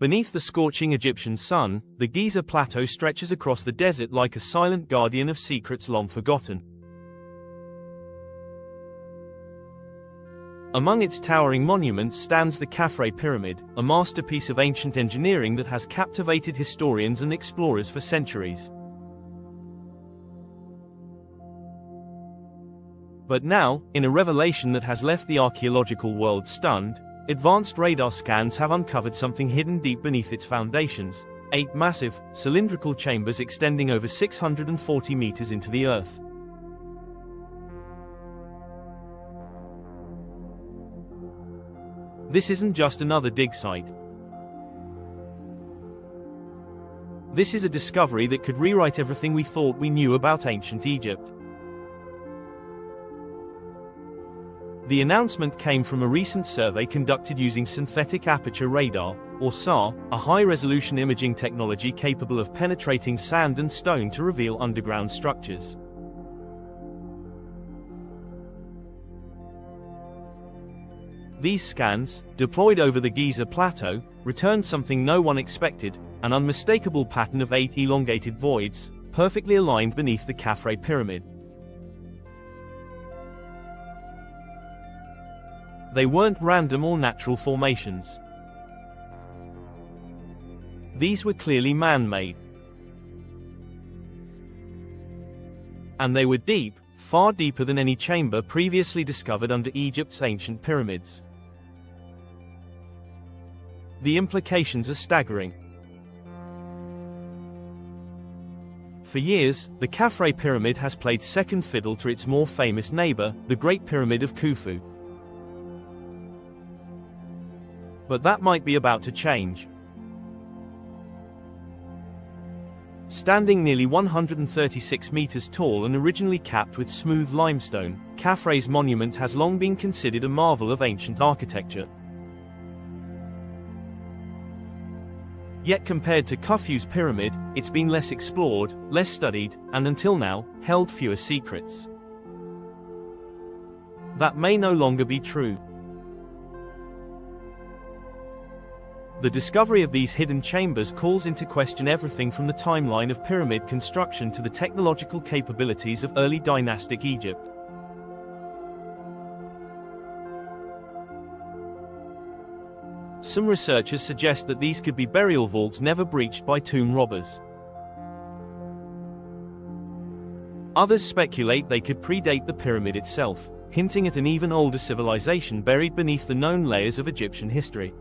Beneath the scorching Egyptian sun, the Giza Plateau stretches across the desert like a silent guardian of secrets long forgotten. Among its towering monuments stands the Khafre Pyramid, a masterpiece of ancient engineering that has captivated historians and explorers for centuries. But now, in a revelation that has left the archaeological world stunned, advanced radar scans have uncovered something hidden deep beneath its foundations: 8 massive, cylindrical chambers extending over 640 meters into the earth. This isn't just another dig site. This is a discovery that could rewrite everything we thought we knew about ancient Egypt. The announcement came from a recent survey conducted using Synthetic Aperture Radar, or SAR, a high-resolution imaging technology capable of penetrating sand and stone to reveal underground structures. These scans, deployed over the Giza Plateau, returned something no one expected: an unmistakable pattern of 8 elongated voids, perfectly aligned beneath the Khafre Pyramid. They weren't random or natural formations. These were clearly man-made. And they were deep, far deeper than any chamber previously discovered under Egypt's ancient pyramids. The implications are staggering. For years, the Khafre Pyramid has played second fiddle to its more famous neighbor, the Great Pyramid of Khufu. But that might be about to change. Standing nearly 136 meters tall and originally capped with smooth limestone, Khafre's monument has long been considered a marvel of ancient architecture. Yet compared to Khufu's pyramid, it's been less explored, less studied, and until now, held fewer secrets. That may no longer be true. The discovery of these hidden chambers calls into question everything from the timeline of pyramid construction to the technological capabilities of early dynastic Egypt. Some researchers suggest that these could be burial vaults never breached by tomb robbers. Others speculate they could predate the pyramid itself, hinting at an even older civilization buried beneath the known layers of Egyptian history.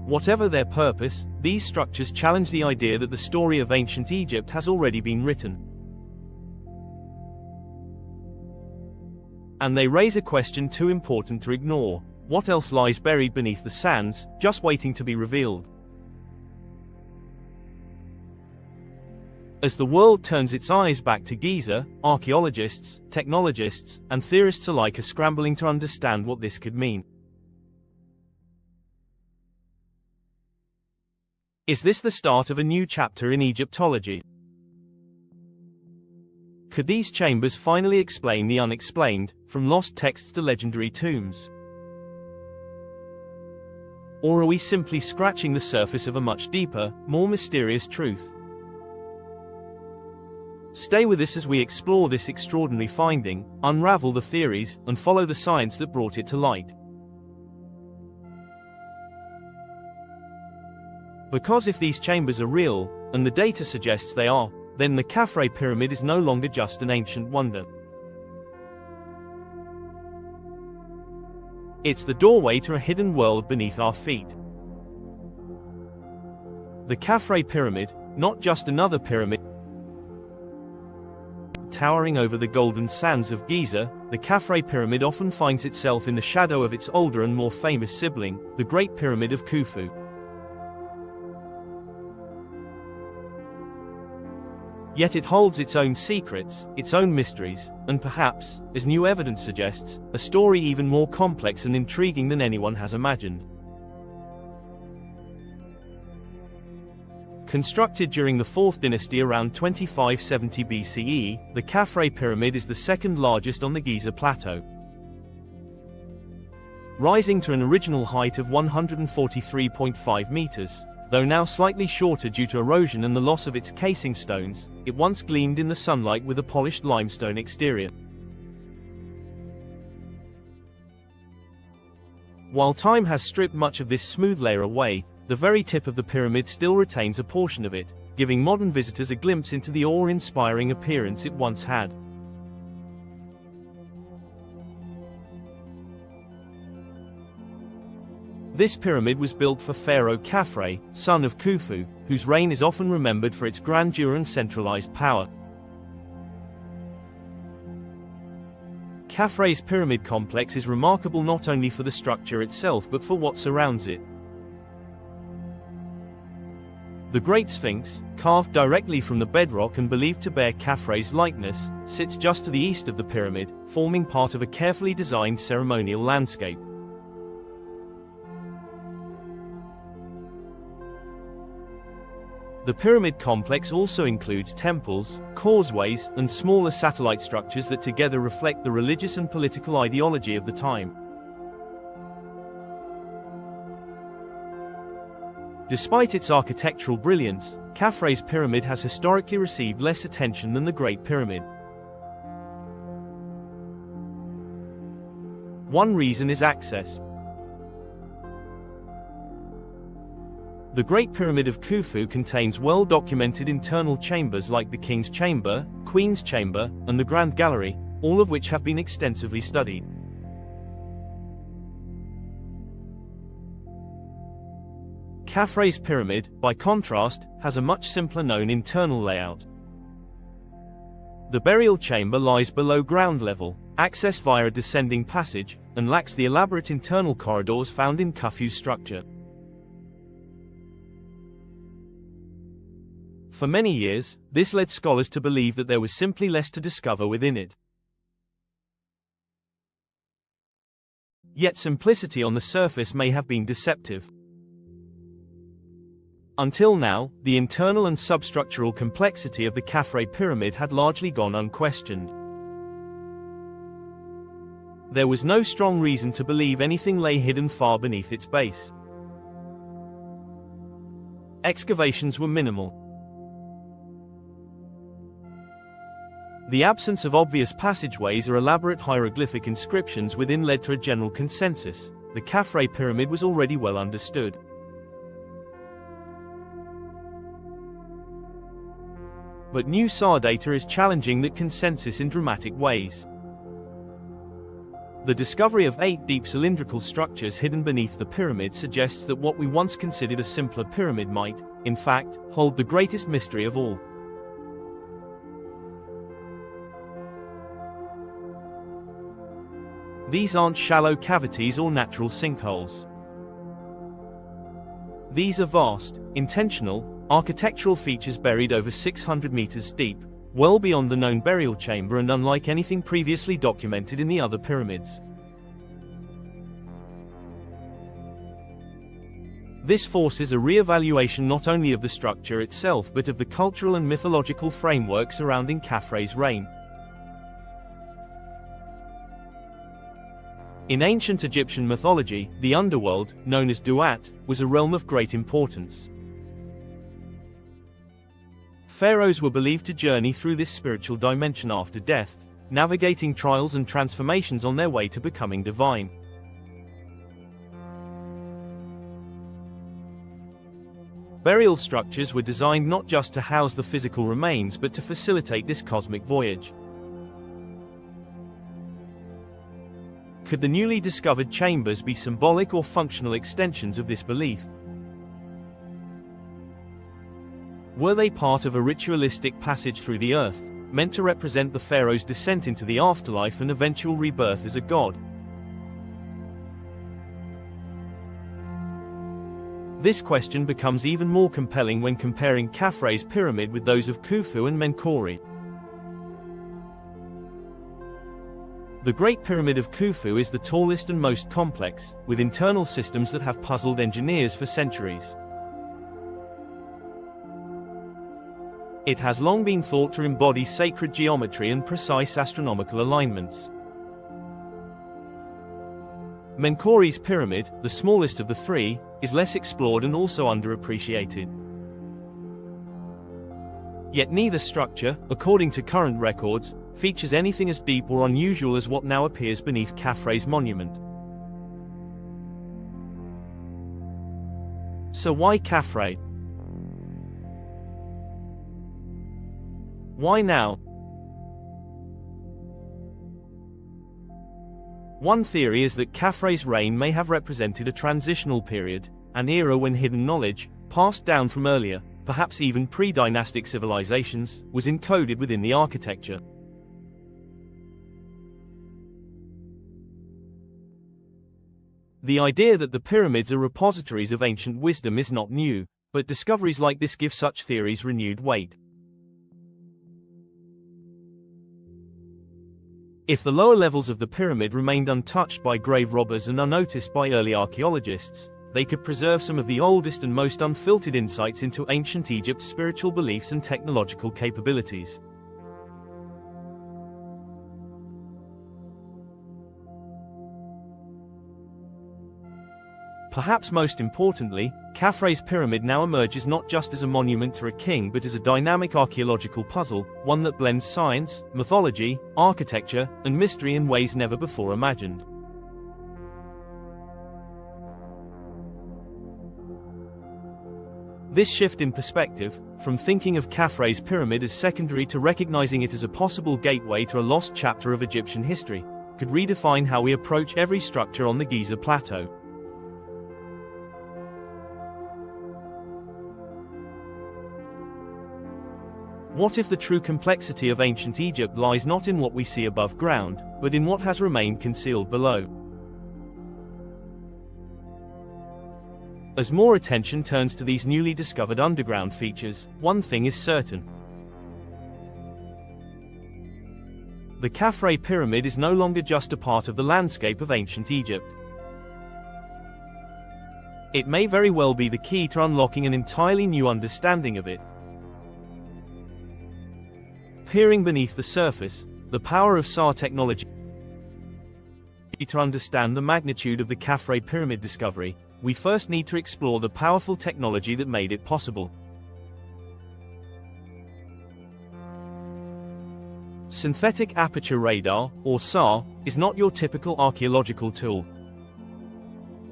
Whatever their purpose, these structures challenge the idea that the story of ancient Egypt has already been written. And they raise a question too important to ignore: what else lies buried beneath the sands, just waiting to be revealed? As the world turns its eyes back to Giza, archaeologists, technologists, and theorists alike are scrambling to understand what this could mean. Is this the start of a new chapter in Egyptology? Could these chambers finally explain the unexplained, from lost texts to legendary tombs? Or are we simply scratching the surface of a much deeper, more mysterious truth? Stay with us as we explore this extraordinary finding, unravel the theories, and follow the science that brought it to light. Because if these chambers are real, and the data suggests they are, then the Khafre Pyramid is no longer just an ancient wonder. It's the doorway to a hidden world beneath our feet. The Khafre Pyramid, not just another pyramid. Towering over the golden sands of Giza, the Khafre Pyramid often finds itself in the shadow of its older and more famous sibling, the Great Pyramid of Khufu. Yet it holds its own secrets, its own mysteries, and perhaps, as new evidence suggests, a story even more complex and intriguing than anyone has imagined. Constructed during the 4th dynasty around 2570 BCE, the Khafre Pyramid is the second largest on the Giza Plateau. rising to an original height of 143.5 meters. Though now slightly shorter due to erosion and the loss of its casing stones, it once gleamed in the sunlight with a polished limestone exterior. While time has stripped much of this smooth layer away, the very tip of the pyramid still retains a portion of it, giving modern visitors a glimpse into the awe-inspiring appearance it once had. This pyramid was built for Pharaoh Khafre, son of Khufu, whose reign is often remembered for its grandeur and centralized power. Khafre's pyramid complex is remarkable not only for the structure itself but for what surrounds it. The Great Sphinx, carved directly from the bedrock and believed to bear Khafre's likeness, sits just to the east of the pyramid, forming part of a carefully designed ceremonial landscape. The pyramid complex also includes temples, causeways, and smaller satellite structures that together reflect the religious and political ideology of the time. Despite its architectural brilliance, Khafre's pyramid has historically received less attention than the Great Pyramid. One reason is access. The Great Pyramid of Khufu contains well-documented internal chambers like the King's Chamber, Queen's Chamber, and the Grand Gallery, all of which have been extensively studied. Khafre's pyramid, by contrast, has a much simpler known internal layout. The burial chamber lies below ground level, accessed via a descending passage, and lacks the elaborate internal corridors found in Khufu's structure. For many years, this led scholars to believe that there was simply less to discover within it. Yet simplicity on the surface may have been deceptive. Until now, the internal and substructural complexity of the Khafre pyramid had largely gone unquestioned. There was no strong reason to believe anything lay hidden far beneath its base. Excavations were minimal. The absence of obvious passageways or elaborate hieroglyphic inscriptions within led to a general consensus: the Khafre pyramid was already well understood. But new SAR data is challenging that consensus in dramatic ways. The discovery of 8 deep cylindrical structures hidden beneath the pyramid suggests that what we once considered a simpler pyramid might, in fact, hold the greatest mystery of all. These aren't shallow cavities or natural sinkholes. These are vast, intentional, architectural features buried over 600 meters deep, well beyond the known burial chamber and unlike anything previously documented in the other pyramids. This forces a re-evaluation not only of the structure itself but of the cultural and mythological framework surrounding Khafre's reign. In ancient Egyptian mythology, the underworld, known as Duat, was a realm of great importance. Pharaohs were believed to journey through this spiritual dimension after death, navigating trials and transformations on their way to becoming divine. Burial structures were designed not just to house the physical remains but to facilitate this cosmic voyage. Could the newly discovered chambers be symbolic or functional extensions of this belief? Were they part of a ritualistic passage through the earth, meant to represent the pharaoh's descent into the afterlife and eventual rebirth as a god? This question becomes even more compelling when comparing Khafre's pyramid with those of Khufu and Menkaure. The Great Pyramid of Khufu is the tallest and most complex, with internal systems that have puzzled engineers for centuries. It has long been thought to embody sacred geometry and precise astronomical alignments. Menkauri's pyramid, the smallest of the three, is less explored and also underappreciated. Yet neither structure, according to current records, features anything as deep or unusual as what now appears beneath Khafre's monument. So why Khafre? Why now? One theory is that Khafre's reign may have represented a transitional period, an era when hidden knowledge, passed down from earlier, perhaps even pre-dynastic civilizations, was encoded within the architecture. The idea that the pyramids are repositories of ancient wisdom is not new, but discoveries like this give such theories renewed weight. If the lower levels of the pyramid remained untouched by grave robbers and unnoticed by early archaeologists, they could preserve some of the oldest and most unfiltered insights into ancient Egypt's spiritual beliefs and technological capabilities. Perhaps most importantly, Khafre's pyramid now emerges not just as a monument to a king but as a dynamic archaeological puzzle, one that blends science, mythology, architecture, and mystery in ways never before imagined. This shift in perspective, from thinking of Khafre's pyramid as secondary to recognizing it as a possible gateway to a lost chapter of Egyptian history, could redefine how we approach every structure on the Giza Plateau. What if the true complexity of ancient Egypt lies not in what we see above ground, but in what has remained concealed below? As more attention turns to these newly discovered underground features, one thing is certain. The Khafre Pyramid is no longer just a part of the landscape of ancient Egypt. It may very well be the key to unlocking an entirely new understanding of it. Peering beneath the surface, the power of SAR technology. To understand the magnitude of the Khafre Pyramid discovery, we first need to explore the powerful technology that made it possible. Synthetic Aperture Radar, or SAR, is not your typical archaeological tool.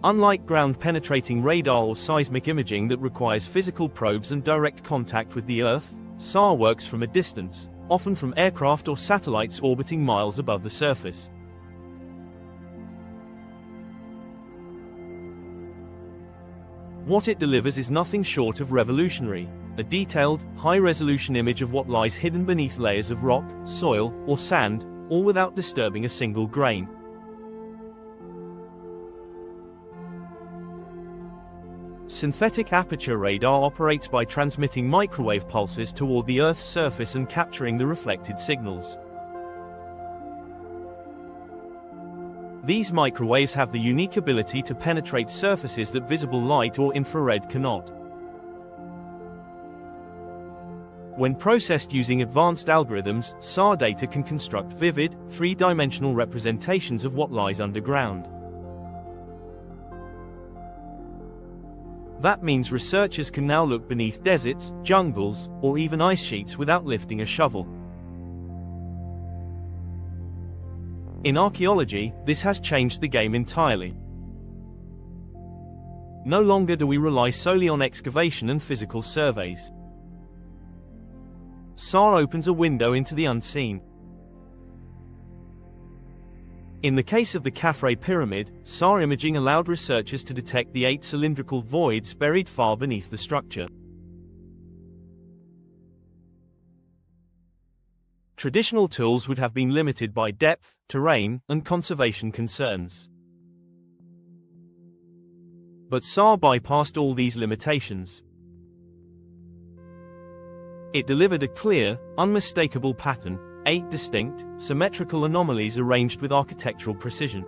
Unlike ground-penetrating radar or seismic imaging that requires physical probes and direct contact with the Earth, SAR works from a distance, often from aircraft or satellites orbiting miles above the surface. What it delivers is nothing short of revolutionary: a detailed, high-resolution image of what lies hidden beneath layers of rock, soil, or sand, all without disturbing a single grain. Synthetic aperture radar operates by transmitting microwave pulses toward the Earth's surface and capturing the reflected signals. These microwaves have the unique ability to penetrate surfaces that visible light or infrared cannot. When processed using advanced algorithms, SAR data can construct vivid, three-dimensional representations of what lies underground. That means researchers can now look beneath deserts, jungles, or even ice sheets without lifting a shovel. In archaeology, this has changed the game entirely. No longer do we rely solely on excavation and physical surveys. SAR opens a window into the unseen. In the case of the Khafre Pyramid, SAR imaging allowed researchers to detect the 8 cylindrical voids buried far beneath the structure. Traditional tools would have been limited by depth, terrain, and conservation concerns. But SAR bypassed all these limitations. It delivered a clear, unmistakable pattern, 8 distinct, symmetrical anomalies arranged with architectural precision.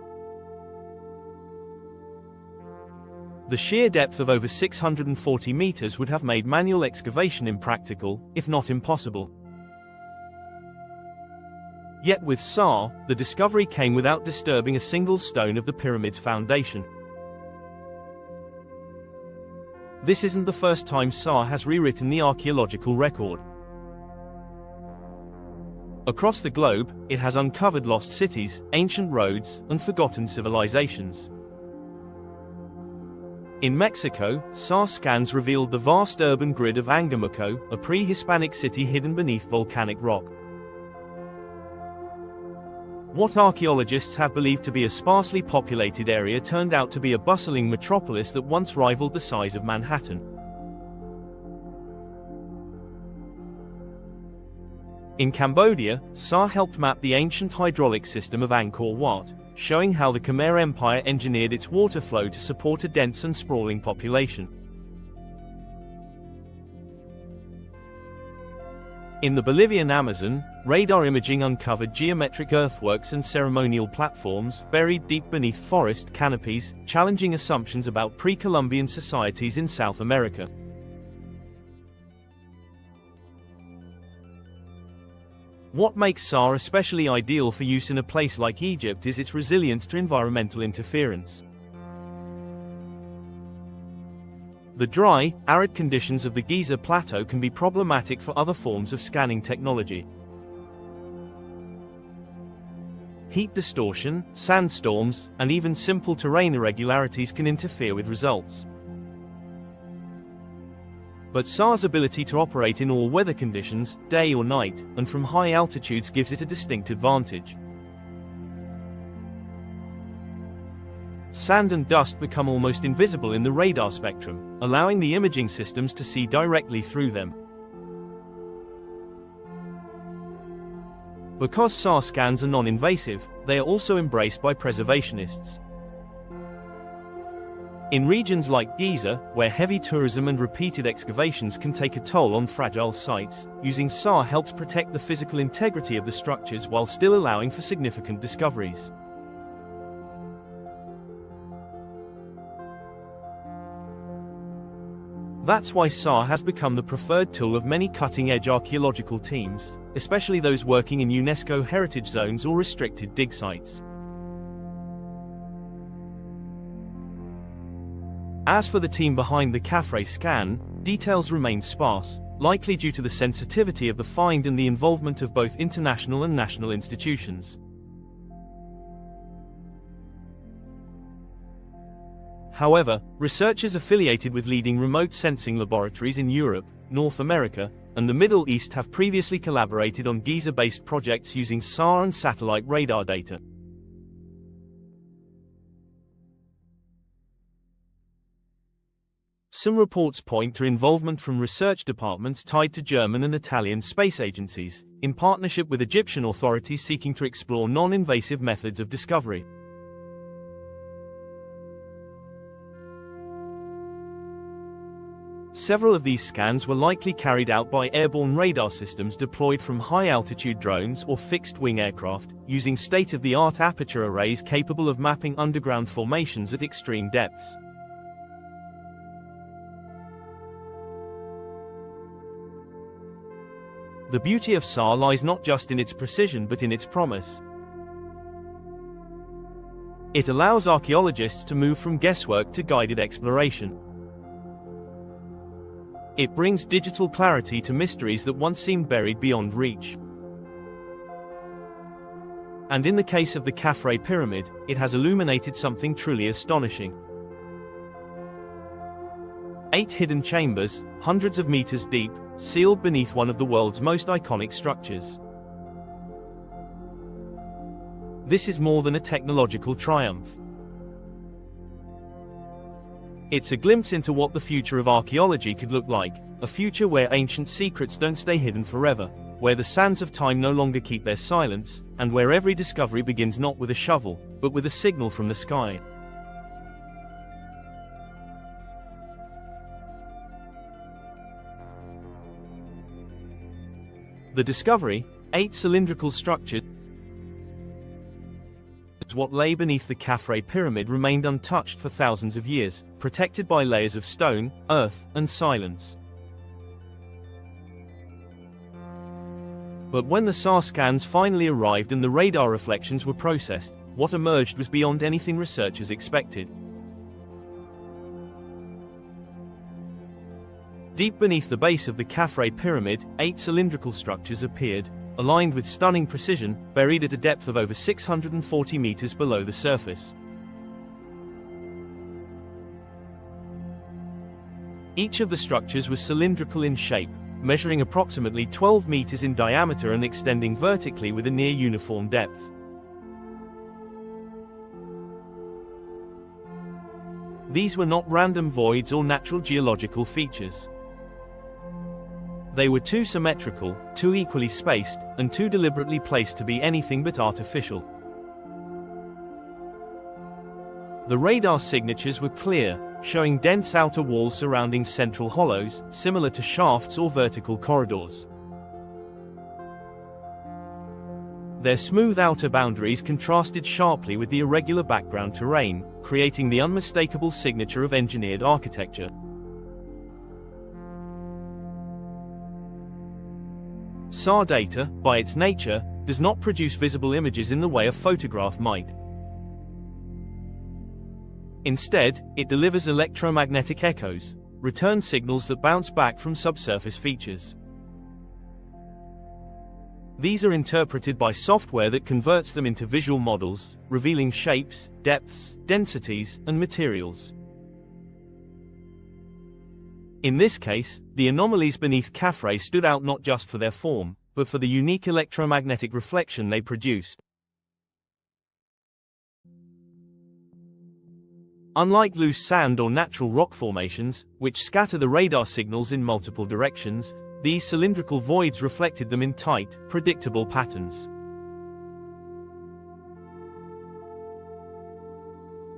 The sheer depth of over 640 meters would have made manual excavation impractical, if not impossible. Yet with SAR, the discovery came without disturbing a single stone of the pyramid's foundation. This isn't the first time SAR has rewritten the archaeological record. Across the globe, it has uncovered lost cities, ancient roads, and forgotten civilizations. In Mexico, SAR scans revealed the vast urban grid of Angamuco, a pre-Hispanic city hidden beneath volcanic rock. What archaeologists had believed to be a sparsely populated area turned out to be a bustling metropolis that once rivaled the size of Manhattan. In Cambodia, SAR helped map the ancient hydraulic system of Angkor Wat, showing how the Khmer Empire engineered its water flow to support a dense and sprawling population. In the Bolivian Amazon, radar imaging uncovered geometric earthworks and ceremonial platforms buried deep beneath forest canopies, challenging assumptions about pre-Columbian societies in South America. What makes SAR especially ideal for use in a place like Egypt is its resilience to environmental interference. The dry, arid conditions of the Giza Plateau can be problematic for other forms of scanning technology. Heat distortion, sandstorms, and even simple terrain irregularities can interfere with results. But SAR's ability to operate in all weather conditions, day or night, and from high altitudes gives it a distinct advantage. Sand and dust become almost invisible in the radar spectrum, allowing the imaging systems to see directly through them. Because SAR scans are non-invasive, they are also embraced by preservationists. In regions like Giza, where heavy tourism and repeated excavations can take a toll on fragile sites, using SAR helps protect the physical integrity of the structures while still allowing for significant discoveries. That's why SAR has become the preferred tool of many cutting-edge archaeological teams, especially those working in UNESCO heritage zones or restricted dig sites. As for the team behind the Khafre scan, details remain sparse, likely due to the sensitivity of the find and the involvement of both international and national institutions. However, researchers affiliated with leading remote sensing laboratories in Europe, North America, and the Middle East have previously collaborated on Giza-based projects using SAR and satellite radar data. Some reports point to involvement from research departments tied to German and Italian space agencies, in partnership with Egyptian authorities seeking to explore non-invasive methods of discovery. Several of these scans were likely carried out by airborne radar systems deployed from high-altitude drones or fixed-wing aircraft, using state-of-the-art aperture arrays capable of mapping underground formations at extreme depths. The beauty of SAR lies not just in its precision but in its promise. It allows archaeologists to move from guesswork to guided exploration. It brings digital clarity to mysteries that once seemed buried beyond reach. And in the case of the Khafre Pyramid, it has illuminated something truly astonishing. 8 hidden chambers, hundreds of meters deep, sealed beneath one of the world's most iconic structures. This is more than a technological triumph. It's a glimpse into what the future of archaeology could look like, a future where ancient secrets don't stay hidden forever, where the sands of time no longer keep their silence, and where every discovery begins not with a shovel, but with a signal from the sky. The discovery, 8 cylindrical structures, what lay beneath the Khafre Pyramid remained untouched for thousands of years, protected by layers of stone, earth, and silence. But when the SAR scans finally arrived and the radar reflections were processed, what emerged was beyond anything researchers expected. Deep beneath the base of the Khafre Pyramid, 8 cylindrical structures appeared, aligned with stunning precision, buried at a depth of over 640 meters below the surface. Each of the structures was cylindrical in shape, measuring approximately 12 meters in diameter and extending vertically with a near uniform depth. These were not random voids or natural geological features. They were too symmetrical, too equally spaced, and too deliberately placed to be anything but artificial. The radar signatures were clear, showing dense outer walls surrounding central hollows, similar to shafts or vertical corridors. Their smooth outer boundaries contrasted sharply with the irregular background terrain, creating the unmistakable signature of engineered architecture. SAR data, by its nature, does not produce visible images in the way a photograph might. Instead, it delivers electromagnetic echoes, return signals that bounce back from subsurface features. These are interpreted by software that converts them into visual models, revealing shapes, depths, densities, and materials. In this case, the anomalies beneath Khafre stood out not just for their form, but for the unique electromagnetic reflection they produced. Unlike loose sand or natural rock formations, which scatter the radar signals in multiple directions, these cylindrical voids reflected them in tight, predictable patterns.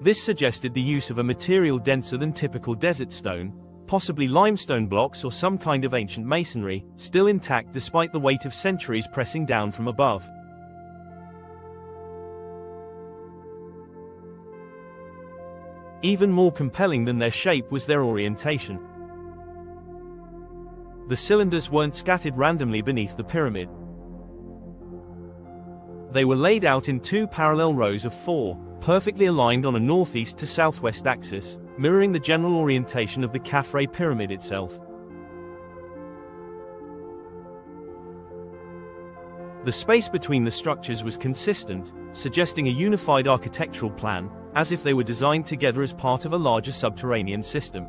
This suggested the use of a material denser than typical desert stone, possibly limestone blocks or some kind of ancient masonry, still intact despite the weight of centuries pressing down from above. Even more compelling than their shape was their orientation. The cylinders weren't scattered randomly beneath the pyramid. They were laid out in 2 parallel rows of 4, perfectly aligned on a northeast to southwest axis, mirroring the general orientation of the Khafre Pyramid itself. The space between the structures was consistent, suggesting a unified architectural plan, as if they were designed together as part of a larger subterranean system.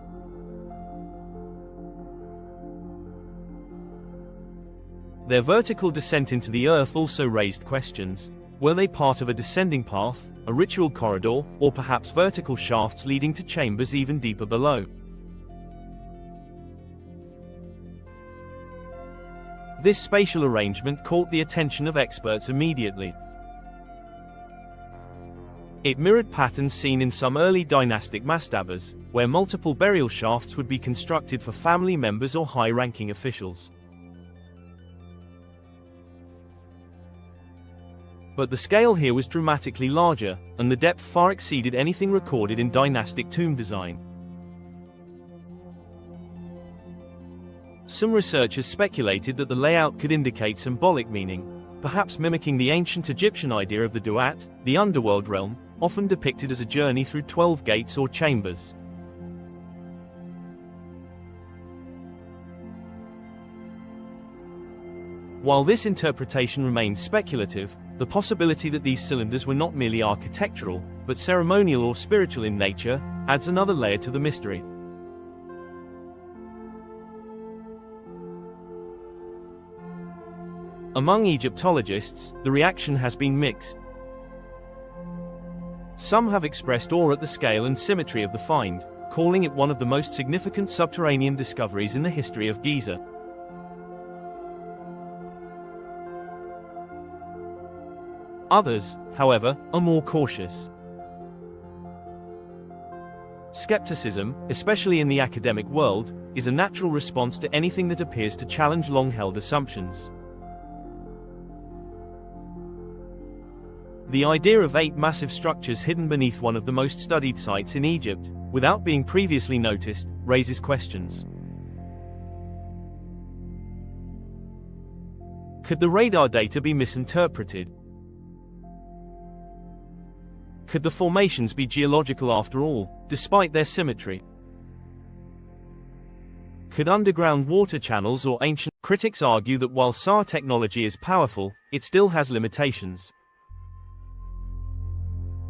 Their vertical descent into the earth also raised questions. Were they part of a descending path, a ritual corridor, or perhaps vertical shafts leading to chambers even deeper below? This spatial arrangement caught the attention of experts immediately. It mirrored patterns seen in some early dynastic mastabas, where multiple burial shafts would be constructed for family members or high-ranking officials. But the scale here was dramatically larger, and the depth far exceeded anything recorded in dynastic tomb design. Some researchers speculated that the layout could indicate symbolic meaning, perhaps mimicking the ancient Egyptian idea of the duat, the underworld realm, often depicted as a journey through 12 gates or chambers. While this interpretation remains speculative, the possibility that these cylinders were not merely architectural, but ceremonial or spiritual in nature, adds another layer to the mystery. Among Egyptologists, the reaction has been mixed. Some have expressed awe at the scale and symmetry of the find, calling it one of the most significant subterranean discoveries in the history of Giza. Others, however, are more cautious. Skepticism, especially in the academic world, is a natural response to anything that appears to challenge long-held assumptions. The idea of 8 massive structures hidden beneath one of the most studied sites in Egypt, without being previously noticed, raises questions. Could the radar data be misinterpreted? Could the formations be geological after all, despite their symmetry? Could underground water channels or ancient... Critics argue that while SAR technology is powerful, it still has limitations.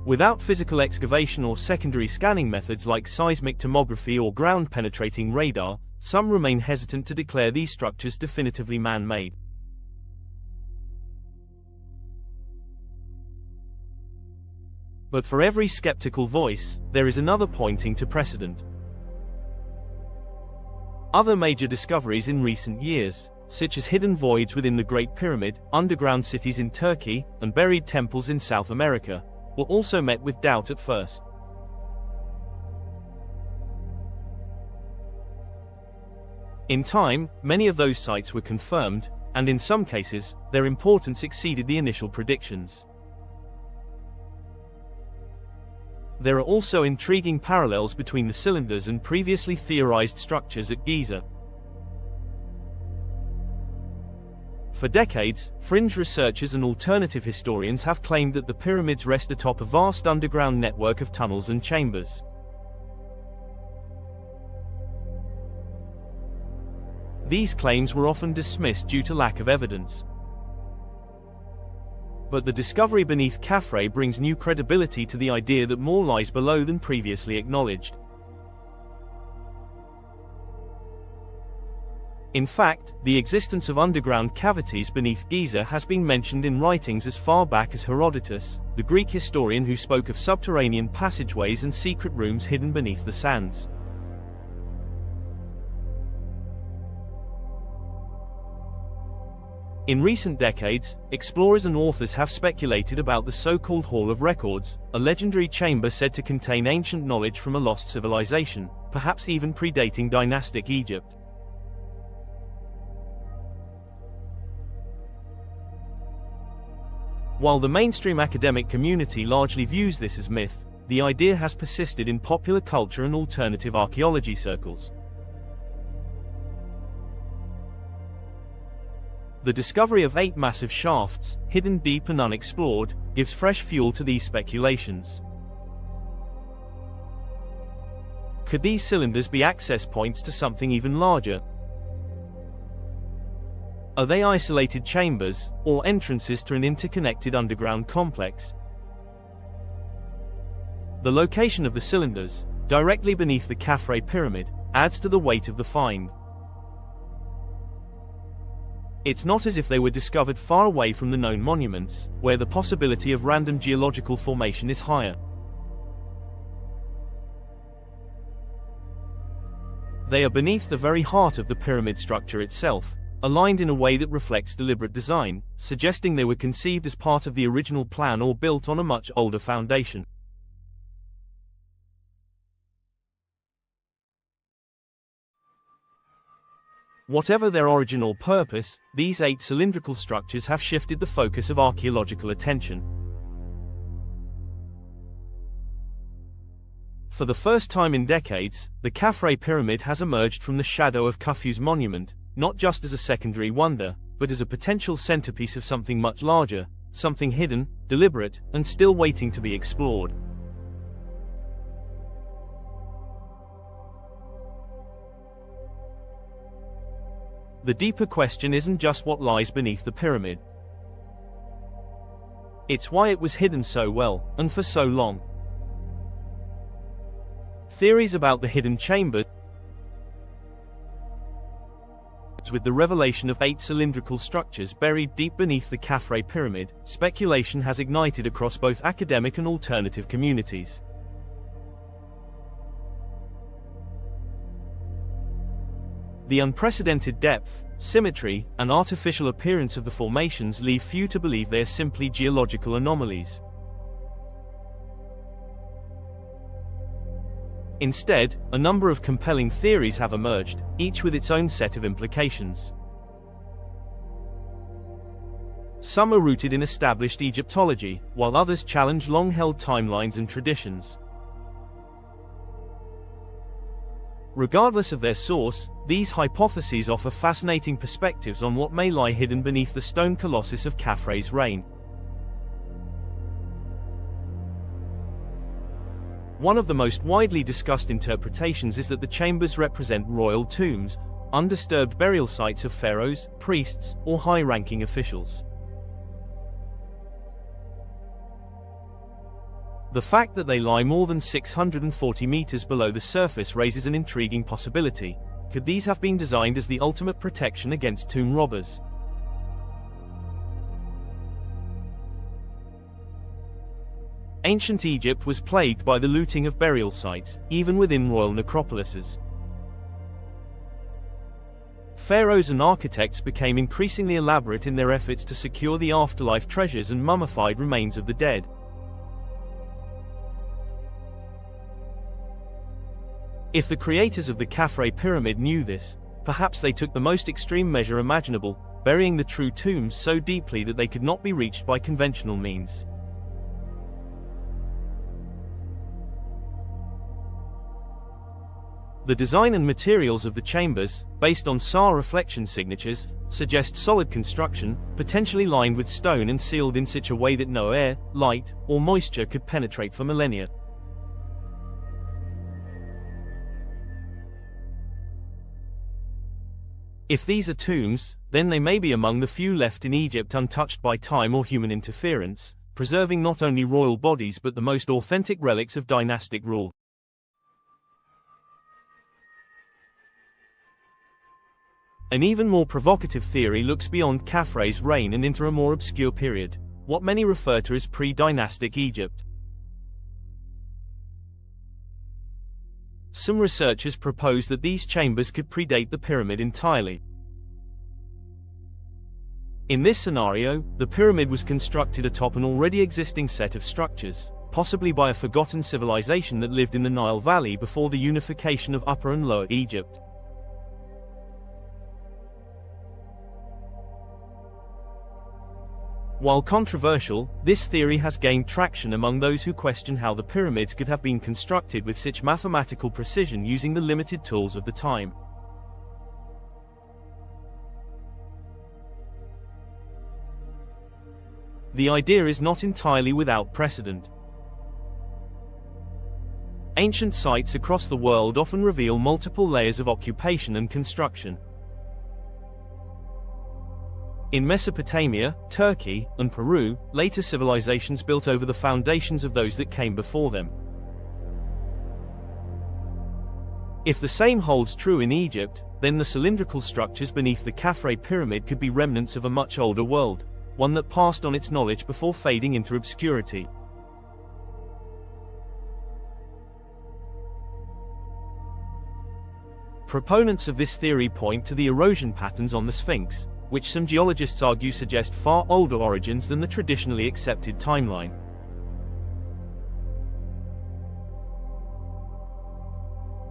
Without physical excavation or secondary scanning methods like seismic tomography or ground-penetrating radar, some remain hesitant to declare these structures definitively man-made. But for every skeptical voice, there is another pointing to precedent. Other major discoveries in recent years, such as hidden voids within the Great Pyramid, underground cities in Turkey, and buried temples in South America, were also met with doubt at first. In time, many of those sites were confirmed, and in some cases, their importance exceeded the initial predictions. There are also intriguing parallels between the cylinders and previously theorized structures at Giza. For decades, fringe researchers and alternative historians have claimed that the pyramids rest atop a vast underground network of tunnels and chambers. These claims were often dismissed due to lack of evidence. But the discovery beneath Khafre brings new credibility to the idea that more lies below than previously acknowledged. In fact, the existence of underground cavities beneath Giza has been mentioned in writings as far back as Herodotus, the Greek historian who spoke of subterranean passageways and secret rooms hidden beneath the sands. In recent decades, explorers and authors have speculated about the so-called Hall of Records, a legendary chamber said to contain ancient knowledge from a lost civilization, perhaps even predating dynastic Egypt. While the mainstream academic community largely views this as myth, the idea has persisted in popular culture and alternative archaeology circles. The discovery of 8 massive shafts, hidden deep and unexplored, gives fresh fuel to these speculations. Could these cylinders be access points to something even larger? Are they isolated chambers, or entrances to an interconnected underground complex? The location of the cylinders, directly beneath the Khafre Pyramid, adds to the weight of the find. It's not as if they were discovered far away from the known monuments, where the possibility of random geological formation is higher. They are beneath the very heart of the pyramid structure itself, aligned in a way that reflects deliberate design, suggesting they were conceived as part of the original plan or built on a much older foundation. Whatever their original purpose, these 8 cylindrical structures have shifted the focus of archaeological attention. For the first time in decades, the Khafre Pyramid has emerged from the shadow of Khufu's monument, not just as a secondary wonder, but as a potential centerpiece of something much larger, something hidden, deliberate, and still waiting to be explored. The deeper question isn't just what lies beneath the pyramid. It's why it was hidden so well, and for so long. Theories about the hidden chamber, with the revelation of 8 cylindrical structures buried deep beneath the Khafre Pyramid, speculation has ignited across both academic and alternative communities. The unprecedented depth, symmetry, and artificial appearance of the formations leave few to believe they are simply geological anomalies. Instead, a number of compelling theories have emerged, each with its own set of implications. Some are rooted in established Egyptology, while others challenge long-held timelines and traditions. Regardless of their source, these hypotheses offer fascinating perspectives on what may lie hidden beneath the stone colossus of Khafre's reign. One of the most widely discussed interpretations is that the chambers represent royal tombs, undisturbed burial sites of pharaohs, priests, or high-ranking officials. The fact that they lie more than 640 meters below the surface raises an intriguing possibility. Could these have been designed as the ultimate protection against tomb robbers? Ancient Egypt was plagued by the looting of burial sites, even within royal necropolises. Pharaohs and architects became increasingly elaborate in their efforts to secure the afterlife treasures and mummified remains of the dead. If the creators of the Khafre Pyramid knew this, perhaps they took the most extreme measure imaginable, burying the true tombs so deeply that they could not be reached by conventional means. The design and materials of the chambers, based on SAR reflection signatures, suggest solid construction, potentially lined with stone and sealed in such a way that no air, light, or moisture could penetrate for millennia. If these are tombs, then they may be among the few left in Egypt untouched by time or human interference, preserving not only royal bodies but the most authentic relics of dynastic rule. An even more provocative theory looks beyond Khafre's reign and into a more obscure period, what many refer to as pre-dynastic Egypt. Some researchers propose that these chambers could predate the pyramid entirely. In this scenario, the pyramid was constructed atop an already existing set of structures, possibly by a forgotten civilization that lived in the Nile Valley before the unification of Upper and Lower Egypt. While controversial, this theory has gained traction among those who question how the pyramids could have been constructed with such mathematical precision using the limited tools of the time. The idea is not entirely without precedent. Ancient sites across the world often reveal multiple layers of occupation and construction. In Mesopotamia, Turkey, and Peru, later civilizations built over the foundations of those that came before them. If the same holds true in Egypt, then the cylindrical structures beneath the Khafre Pyramid could be remnants of a much older world, one that passed on its knowledge before fading into obscurity. Proponents of this theory point to the erosion patterns on the Sphinx, which some geologists argue suggest far older origins than the traditionally accepted timeline.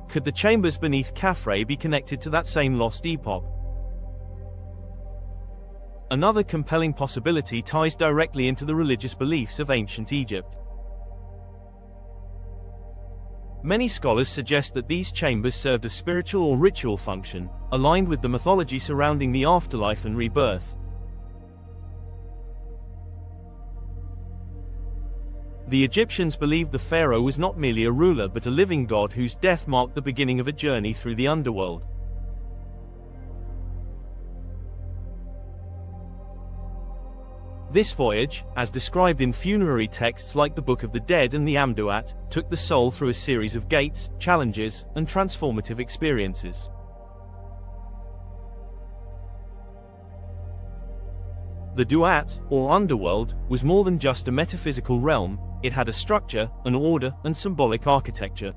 Could the chambers beneath Khafre be connected to that same lost epoch? Another compelling possibility ties directly into the religious beliefs of ancient Egypt. Many scholars suggest that these chambers served a spiritual or ritual function, aligned with the mythology surrounding the afterlife and rebirth. The Egyptians believed the pharaoh was not merely a ruler but a living god whose death marked the beginning of a journey through the underworld. This voyage, as described in funerary texts like the Book of the Dead and the Amduat, took the soul through a series of gates, challenges, and transformative experiences. The Duat, or underworld, was more than just a metaphysical realm, it had a structure, an order, and symbolic architecture.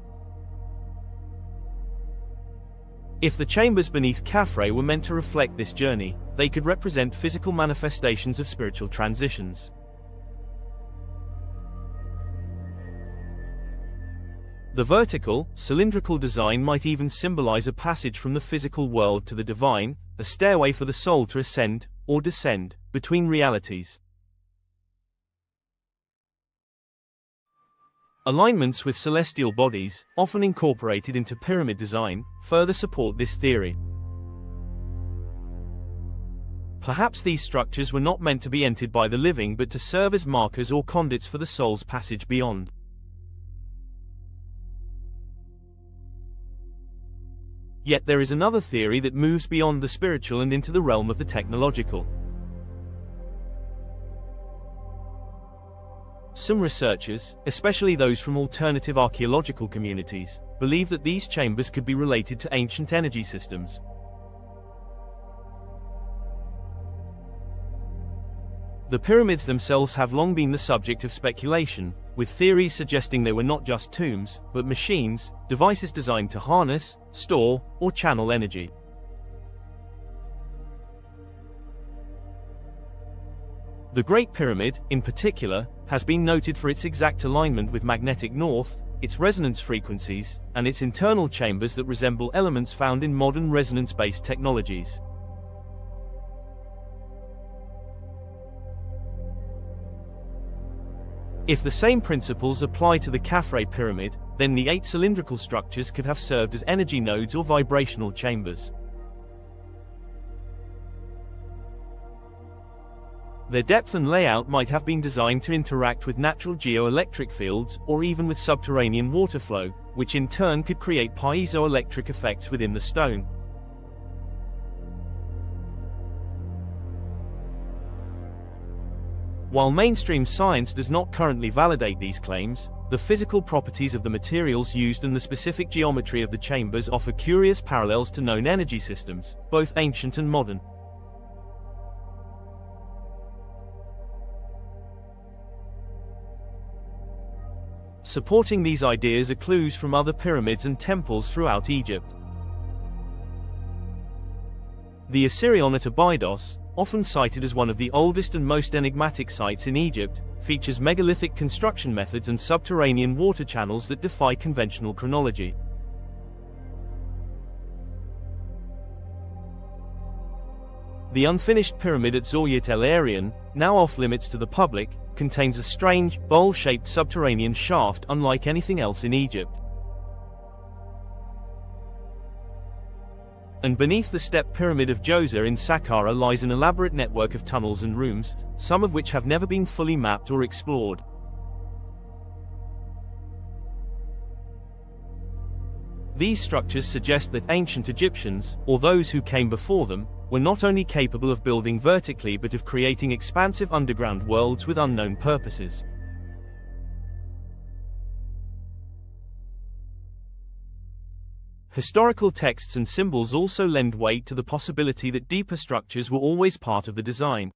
If the chambers beneath Khafre were meant to reflect this journey, they could represent physical manifestations of spiritual transitions. The vertical, cylindrical design might even symbolize a passage from the physical world to the divine, a stairway for the soul to ascend, or descend, between realities. Alignments with celestial bodies, often incorporated into pyramid design, further support this theory. Perhaps these structures were not meant to be entered by the living but to serve as markers or conduits for the soul's passage beyond. Yet there is another theory that moves beyond the spiritual and into the realm of the technological. Some researchers, especially those from alternative archaeological communities, believe that these chambers could be related to ancient energy systems. The pyramids themselves have long been the subject of speculation, with theories suggesting they were not just tombs, but machines, devices designed to harness, store, or channel energy. The Great Pyramid, in particular, has been noted for its exact alignment with magnetic north, its resonance frequencies, and its internal chambers that resemble elements found in modern resonance-based technologies. If the same principles apply to the Khafre Pyramid, then the 8 cylindrical structures could have served as energy nodes or vibrational chambers. Their depth and layout might have been designed to interact with natural geoelectric fields or even with subterranean water flow, which in turn could create piezoelectric effects within the stone. While mainstream science does not currently validate these claims, the physical properties of the materials used and the specific geometry of the chambers offer curious parallels to known energy systems, both ancient and modern. Supporting these ideas are clues from other pyramids and temples throughout Egypt. The Assyrian at Abydos, often cited as one of the oldest and most enigmatic sites in Egypt, features megalithic construction methods and subterranean water channels that defy conventional chronology. The unfinished pyramid at Zoryat El Arian, now off-limits to the public, contains a strange, bowl-shaped subterranean shaft unlike anything else in Egypt. And beneath the step pyramid of Djoser in Saqqara lies an elaborate network of tunnels and rooms, some of which have never been fully mapped or explored. These structures suggest that ancient Egyptians, or those who came before them, were not only capable of building vertically but of creating expansive underground worlds with unknown purposes. Historical texts and symbols also lend weight to the possibility that deeper structures were always part of the design.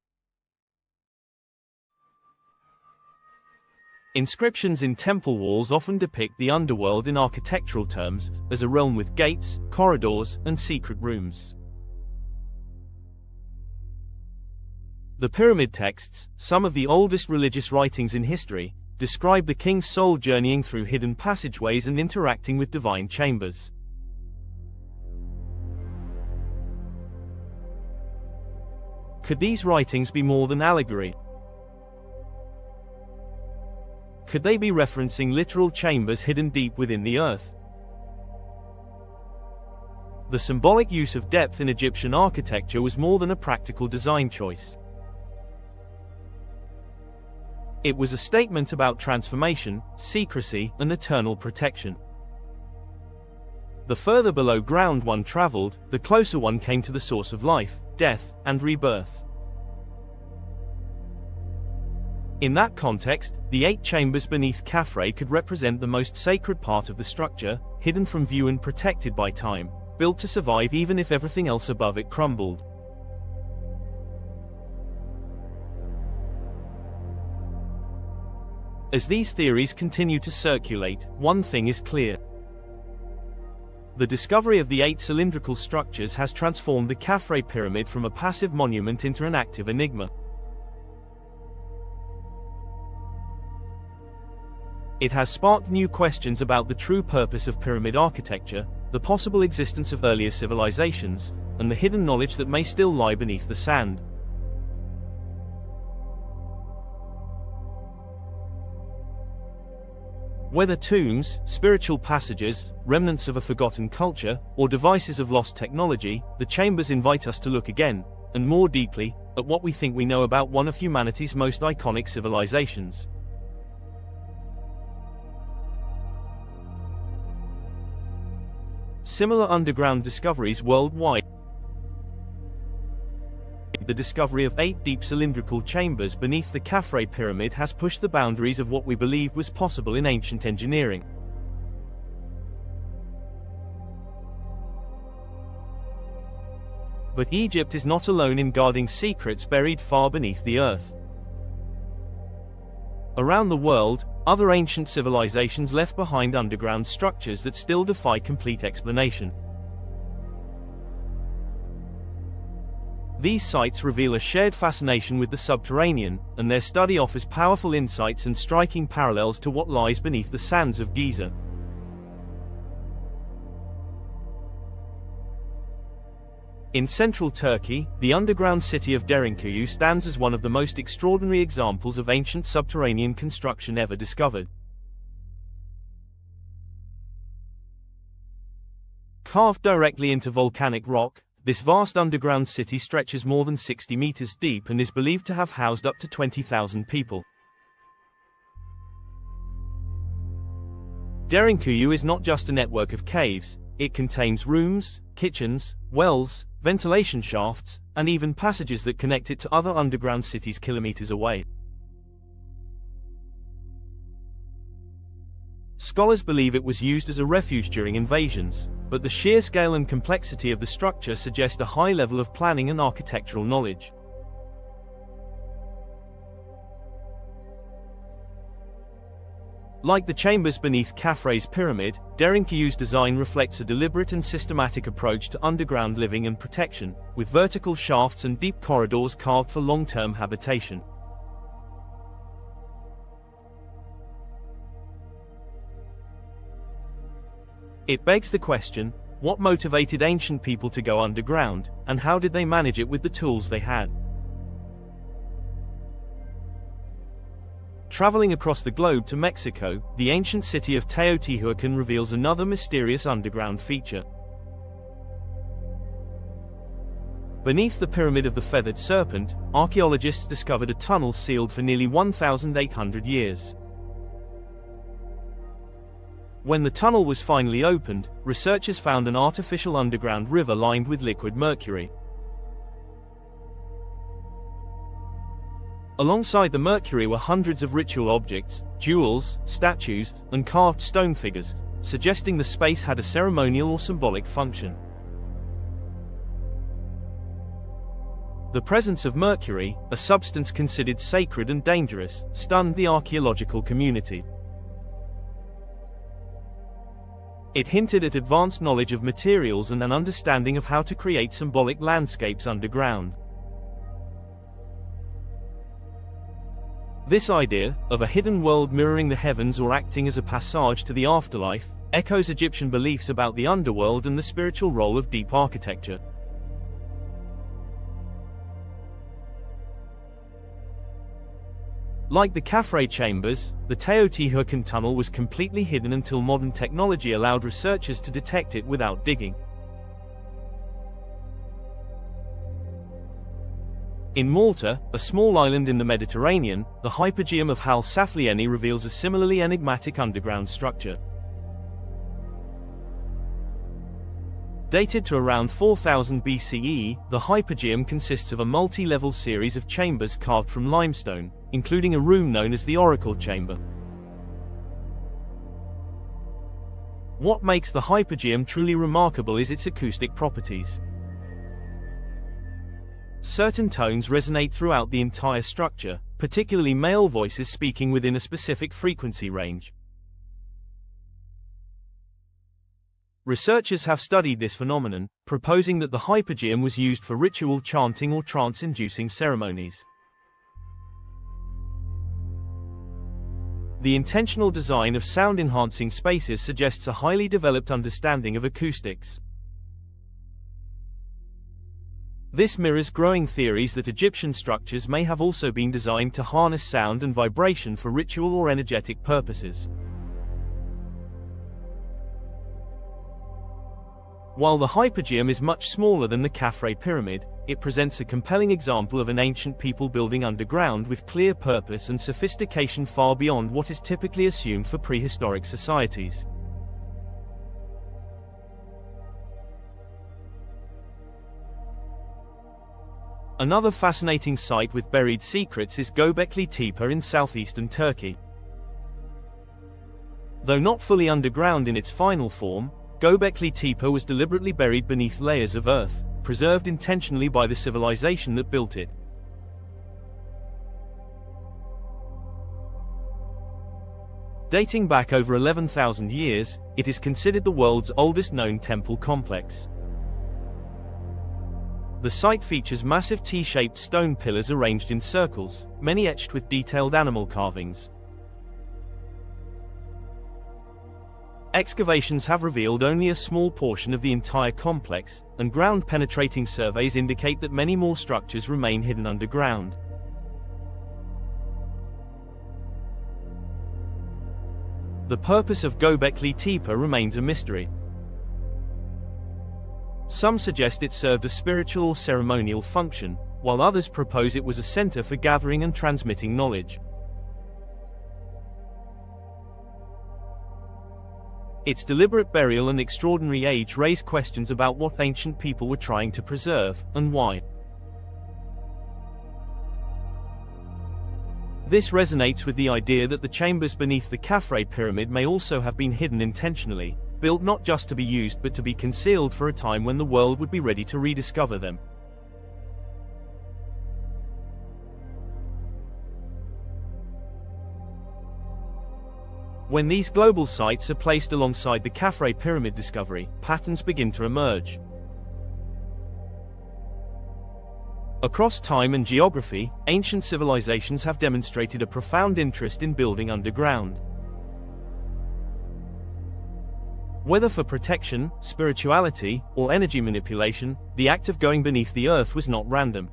Inscriptions in temple walls often depict the underworld in architectural terms, as a realm with gates, corridors, and secret rooms. The pyramid texts, some of the oldest religious writings in history, describe the king's soul journeying through hidden passageways and interacting with divine chambers. Could these writings be more than allegory? Could they be referencing literal chambers hidden deep within the earth? The symbolic use of depth in Egyptian architecture was more than a practical design choice. It was a statement about transformation, secrecy, and eternal protection. The further below ground one traveled, the closer one came to the source of life, death, and rebirth. In that context, the 8 chambers beneath Khafre could represent the most sacred part of the structure, hidden from view and protected by time, built to survive even if everything else above it crumbled. As these theories continue to circulate, one thing is clear. The discovery of the 8 cylindrical structures has transformed the Khafre Pyramid from a passive monument into an active enigma. It has sparked new questions about the true purpose of pyramid architecture, the possible existence of earlier civilizations, and the hidden knowledge that may still lie beneath the sand. Whether tombs, spiritual passages, remnants of a forgotten culture, or devices of lost technology, the chambers invite us to look again, and more deeply, at what we think we know about one of humanity's most iconic civilizations. Similar underground discoveries worldwide. The discovery of 8 deep cylindrical chambers beneath the Khafre Pyramid has pushed the boundaries of what we believed was possible in ancient engineering. But Egypt is not alone in guarding secrets buried far beneath the earth. Around the world, other ancient civilizations left behind underground structures that still defy complete explanation. These sites reveal a shared fascination with the subterranean, and their study offers powerful insights and striking parallels to what lies beneath the sands of Giza. In central Turkey, the underground city of Derinkuyu stands as one of the most extraordinary examples of ancient subterranean construction ever discovered. Carved directly into volcanic rock, this vast underground city stretches more than 60 meters deep and is believed to have housed up to 20,000 people. Derinkuyu is not just a network of caves, it contains rooms, kitchens, wells, ventilation shafts, and even passages that connect it to other underground cities kilometers away. Scholars believe it was used as a refuge during invasions, but the sheer scale and complexity of the structure suggest a high level of planning and architectural knowledge. Like the chambers beneath Khafre's pyramid, Derinkuyu's design reflects a deliberate and systematic approach to underground living and protection, with vertical shafts and deep corridors carved for long-term habitation. It begs the question, what motivated ancient people to go underground, and how did they manage it with the tools they had? Traveling across the globe to Mexico, the ancient city of Teotihuacan reveals another mysterious underground feature. Beneath the Pyramid of the Feathered Serpent, archaeologists discovered a tunnel sealed for nearly 1,800 years. When the tunnel was finally opened, researchers found an artificial underground river lined with liquid mercury. Alongside the mercury were hundreds of ritual objects, jewels, statues, and carved stone figures, suggesting the space had a ceremonial or symbolic function. The presence of mercury, a substance considered sacred and dangerous, stunned the archaeological community. It hinted at advanced knowledge of materials and an understanding of how to create symbolic landscapes underground. This idea, of a hidden world mirroring the heavens or acting as a passage to the afterlife, echoes Egyptian beliefs about the underworld and the spiritual role of deep architecture. Like the Khafre chambers, the Teotihuacan tunnel was completely hidden until modern technology allowed researchers to detect it without digging. In Malta, a small island in the Mediterranean, the Hypogeum of Hal Saflieni reveals a similarly enigmatic underground structure. Dated to around 4000 BCE, the Hypogeum consists of a multi-level series of chambers carved from limestone, including a room known as the Oracle Chamber. What makes the Hypogeum truly remarkable is its acoustic properties. Certain tones resonate throughout the entire structure, particularly male voices speaking within a specific frequency range. Researchers have studied this phenomenon, proposing that the Hypogeum was used for ritual chanting or trance-inducing ceremonies. The intentional design of sound-enhancing spaces suggests a highly developed understanding of acoustics. This mirrors growing theories that Egyptian structures may have also been designed to harness sound and vibration for ritual or energetic purposes. While the Hypogeum is much smaller than the Khafre Pyramid, it presents a compelling example of an ancient people building underground with clear purpose and sophistication far beyond what is typically assumed for prehistoric societies. Another fascinating site with buried secrets is Gobekli Tepe in southeastern Turkey. Though not fully underground in its final form, Gobekli Tepe was deliberately buried beneath layers of earth, preserved intentionally by the civilization that built it. Dating back over 11,000 years, it is considered the world's oldest known temple complex. The site features massive T-shaped stone pillars arranged in circles, many etched with detailed animal carvings. Excavations have revealed only a small portion of the entire complex, and ground-penetrating surveys indicate that many more structures remain hidden underground. The purpose of Gobekli Tepe remains a mystery. Some suggest it served a spiritual or ceremonial function, while others propose it was a center for gathering and transmitting knowledge. Its deliberate burial and extraordinary age raise questions about what ancient people were trying to preserve, and why. This resonates with the idea that the chambers beneath the Khafre Pyramid may also have been hidden intentionally, built not just to be used but to be concealed for a time when the world would be ready to rediscover them. When these global sites are placed alongside the Khafre Pyramid discovery, patterns begin to emerge. Across time and geography, ancient civilizations have demonstrated a profound interest in building underground. Whether for protection, spirituality, or energy manipulation, the act of going beneath the earth was not random.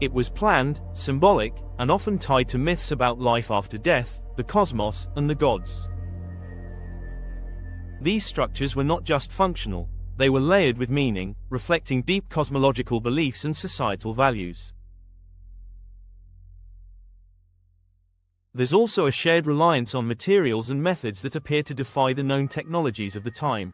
It was planned, symbolic, and often tied to myths about life after death, the cosmos, and the gods. These structures were not just functional, they were layered with meaning, reflecting deep cosmological beliefs and societal values. There's also a shared reliance on materials and methods that appear to defy the known technologies of the time.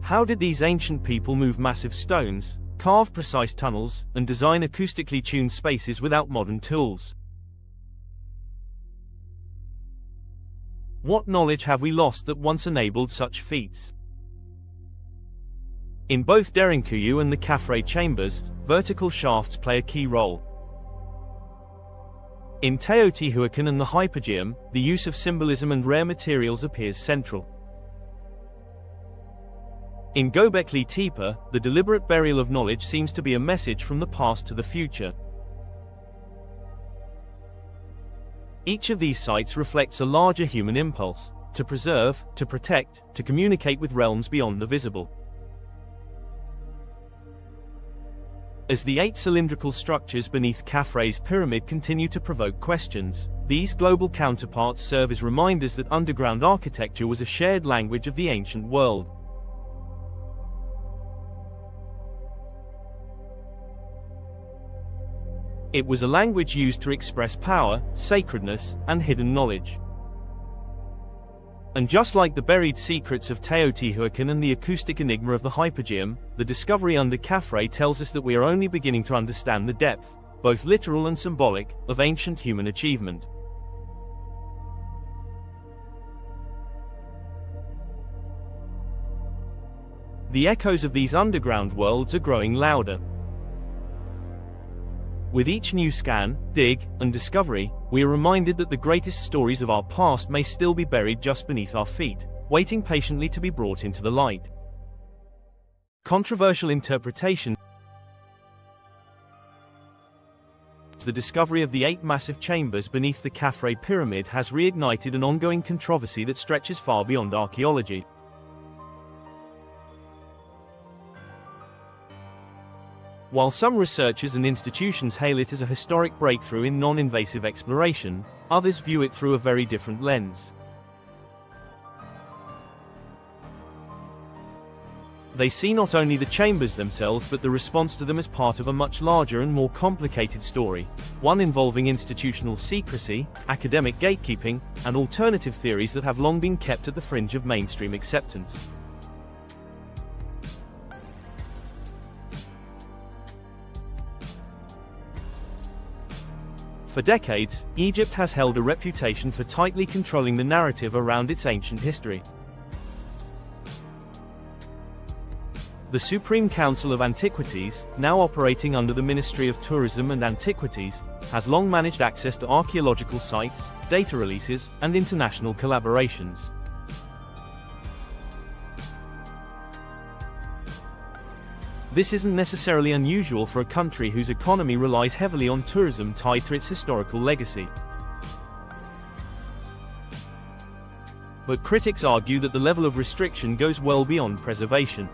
How did these ancient people move massive stones, carve precise tunnels, and design acoustically tuned spaces without modern tools? What knowledge have we lost that once enabled such feats? In both Derinkuyu and the Khafre chambers, vertical shafts play a key role. In Teotihuacan and the Hypogeum, the use of symbolism and rare materials appears central. In Gobekli Tepe, the deliberate burial of knowledge seems to be a message from the past to the future. Each of these sites reflects a larger human impulse, to preserve, to protect, to communicate with realms beyond the visible. As the 8 cylindrical structures beneath Khafre's pyramid continue to provoke questions, these global counterparts serve as reminders that underground architecture was a shared language of the ancient world. It was a language used to express power, sacredness, and hidden knowledge. And just like the buried secrets of Teotihuacan and the acoustic enigma of the Hypogeum, the discovery under Khafre tells us that we are only beginning to understand the depth, both literal and symbolic, of ancient human achievement. The echoes of these underground worlds are growing louder. With each new scan, dig, and discovery, we are reminded that the greatest stories of our past may still be buried just beneath our feet, waiting patiently to be brought into the light. Controversial interpretation. The discovery of the 8 massive chambers beneath the Khafre Pyramid has reignited an ongoing controversy that stretches far beyond archaeology. While some researchers and institutions hail it as a historic breakthrough in non-invasive exploration, others view it through a very different lens. They see not only the chambers themselves but the response to them as part of a much larger and more complicated story, one involving institutional secrecy, academic gatekeeping, and alternative theories that have long been kept at the fringe of mainstream acceptance. For decades, Egypt has held a reputation for tightly controlling the narrative around its ancient history. The Supreme Council of Antiquities, now operating under the Ministry of Tourism and Antiquities, has long managed access to archaeological sites, data releases, and international collaborations. This isn't necessarily unusual for a country whose economy relies heavily on tourism tied to its historical legacy. But critics argue that the level of restriction goes well beyond preservation.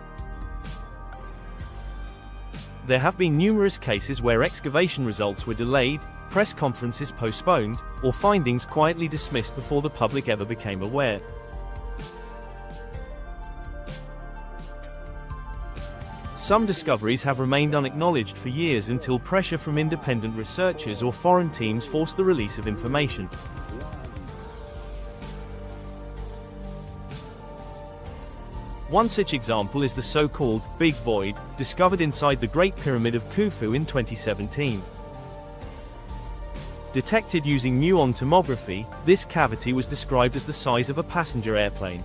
There have been numerous cases where excavation results were delayed, press conferences postponed, or findings quietly dismissed before the public ever became aware. Some discoveries have remained unacknowledged for years until pressure from independent researchers or foreign teams forced the release of information. One such example is the so-called Big Void, discovered inside the Great Pyramid of Khufu in 2017. Detected using muon tomography, this cavity was described as the size of a passenger airplane.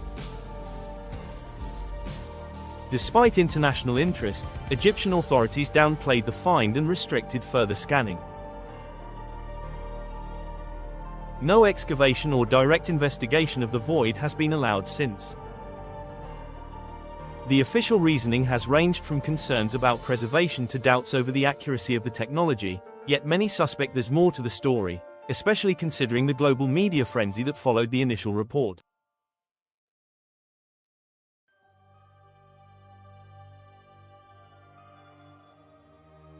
Despite international interest, Egyptian authorities downplayed the find and restricted further scanning. No excavation or direct investigation of the void has been allowed since. The official reasoning has ranged from concerns about preservation to doubts over the accuracy of the technology, yet many suspect there's more to the story, especially considering the global media frenzy that followed the initial report.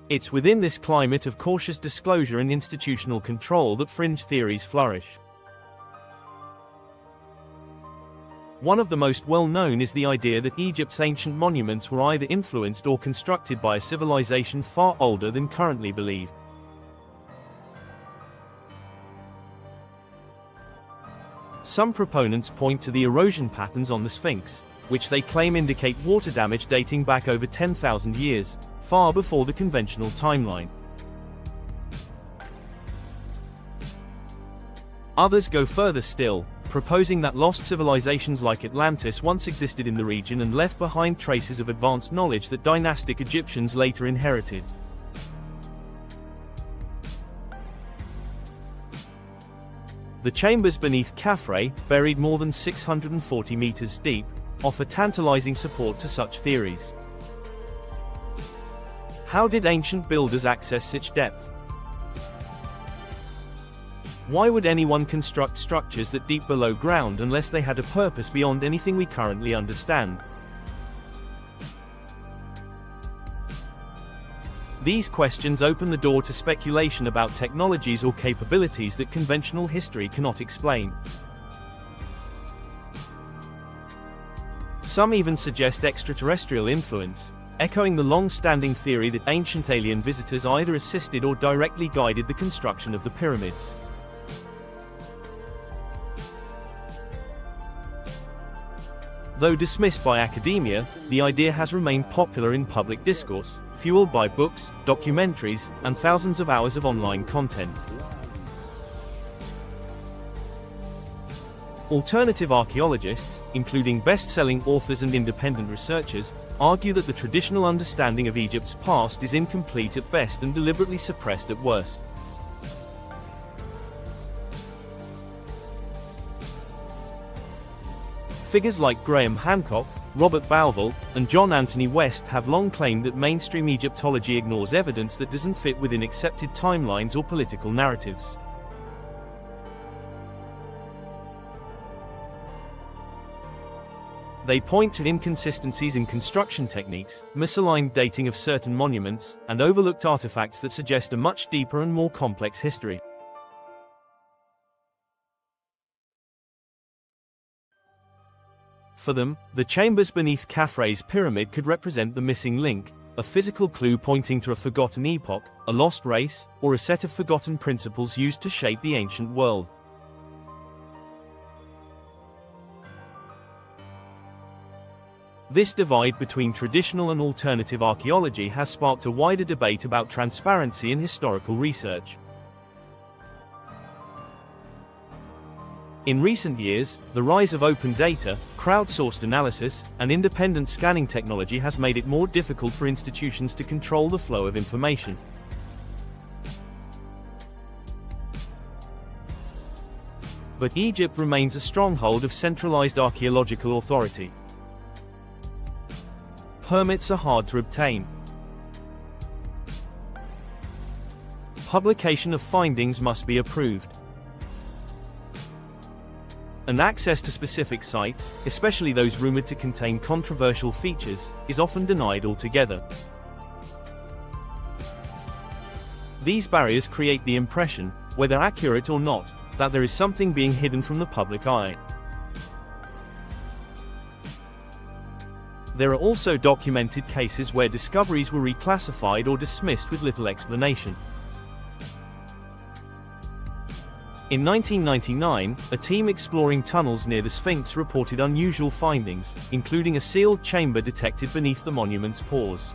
It's within this climate of cautious disclosure and institutional control that fringe theories flourish. One of the most well-known is the idea that Egypt's ancient monuments were either influenced or constructed by a civilization far older than currently believed. Some proponents point to the erosion patterns on the Sphinx, which they claim indicate water damage dating back over 10,000 years, far before the conventional timeline. Others go further still, proposing that lost civilizations like Atlantis once existed in the region and left behind traces of advanced knowledge that dynastic Egyptians later inherited. The chambers beneath Khafre, buried more than 640 meters deep, offer tantalizing support to such theories. How did ancient builders access such depth? Why would anyone construct structures that deep below ground unless they had a purpose beyond anything we currently understand? These questions open the door to speculation about technologies or capabilities that conventional history cannot explain. Some even suggest extraterrestrial influence, echoing the long-standing theory that ancient alien visitors either assisted or directly guided the construction of the pyramids. Though dismissed by academia, the idea has remained popular in public discourse, fueled by books, documentaries, and thousands of hours of online content. Alternative archaeologists, including best-selling authors and independent researchers, argue that the traditional understanding of Egypt's past is incomplete at best and deliberately suppressed at worst. Figures like Graham Hancock, Robert Bauval, and John Anthony West have long claimed that mainstream Egyptology ignores evidence that doesn't fit within accepted timelines or political narratives. They point to inconsistencies in construction techniques, misaligned dating of certain monuments, and overlooked artifacts that suggest a much deeper and more complex history. For them, the chambers beneath Khafre's pyramid could represent the missing link, a physical clue pointing to a forgotten epoch, a lost race, or a set of forgotten principles used to shape the ancient world. This divide between traditional and alternative archaeology has sparked a wider debate about transparency in historical research. In recent years, the rise of open data, crowdsourced analysis, and independent scanning technology has made it more difficult for institutions to control the flow of information. But Egypt remains a stronghold of centralized archaeological authority. Permits are hard to obtain. Publication of findings must be approved. And access to specific sites, especially those rumored to contain controversial features, is often denied altogether. These barriers create the impression, whether accurate or not, that there is something being hidden from the public eye. There are also documented cases where discoveries were reclassified or dismissed with little explanation. In 1999, a team exploring tunnels near the Sphinx reported unusual findings, including a sealed chamber detected beneath the monument's pores.